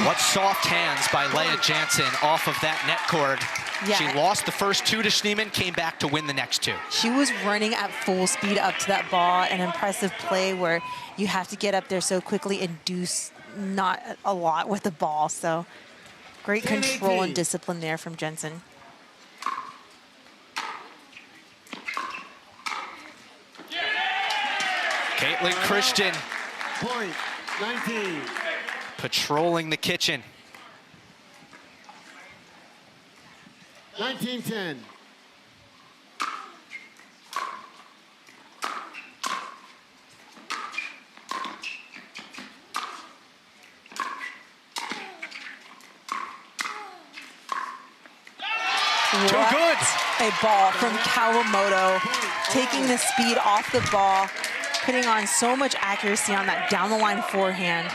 What soft hands by Leah Jansen off of that net cord. Yeah. She lost the first 2 to Schneemann, came back to win the next 2. She was running at full speed up to that ball, an impressive play where you have to get up there so quickly and do not a lot with the ball. So great control and discipline there from Jensen. Caitlin Christian Point 19. patrolling the kitchen. 19-10. Too good. A ball from Kawamoto, taking the speed off the ball, putting on so much accuracy on that down the line forehand.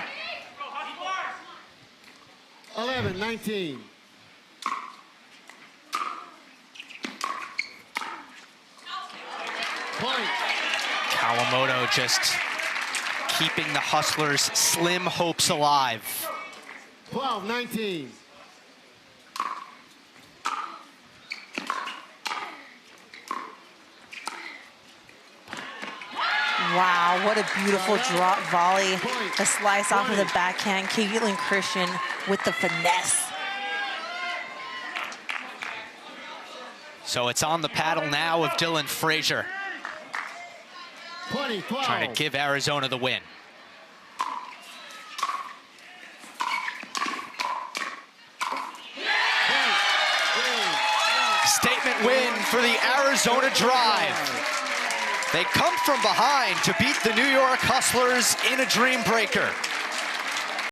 11-19. Point. Kawamoto just keeping the Hustlers' slim hopes alive. 12-19. Wow, what a beautiful drop volley. A slice off of the backhand. Caitlin Christian with the finesse. So it's on the paddle now of Dylan Frazier, 20-12. trying to give Arizona the win. Statement win for the Arizona Drive. They come from behind to beat the New York Hustlers in a dream breaker.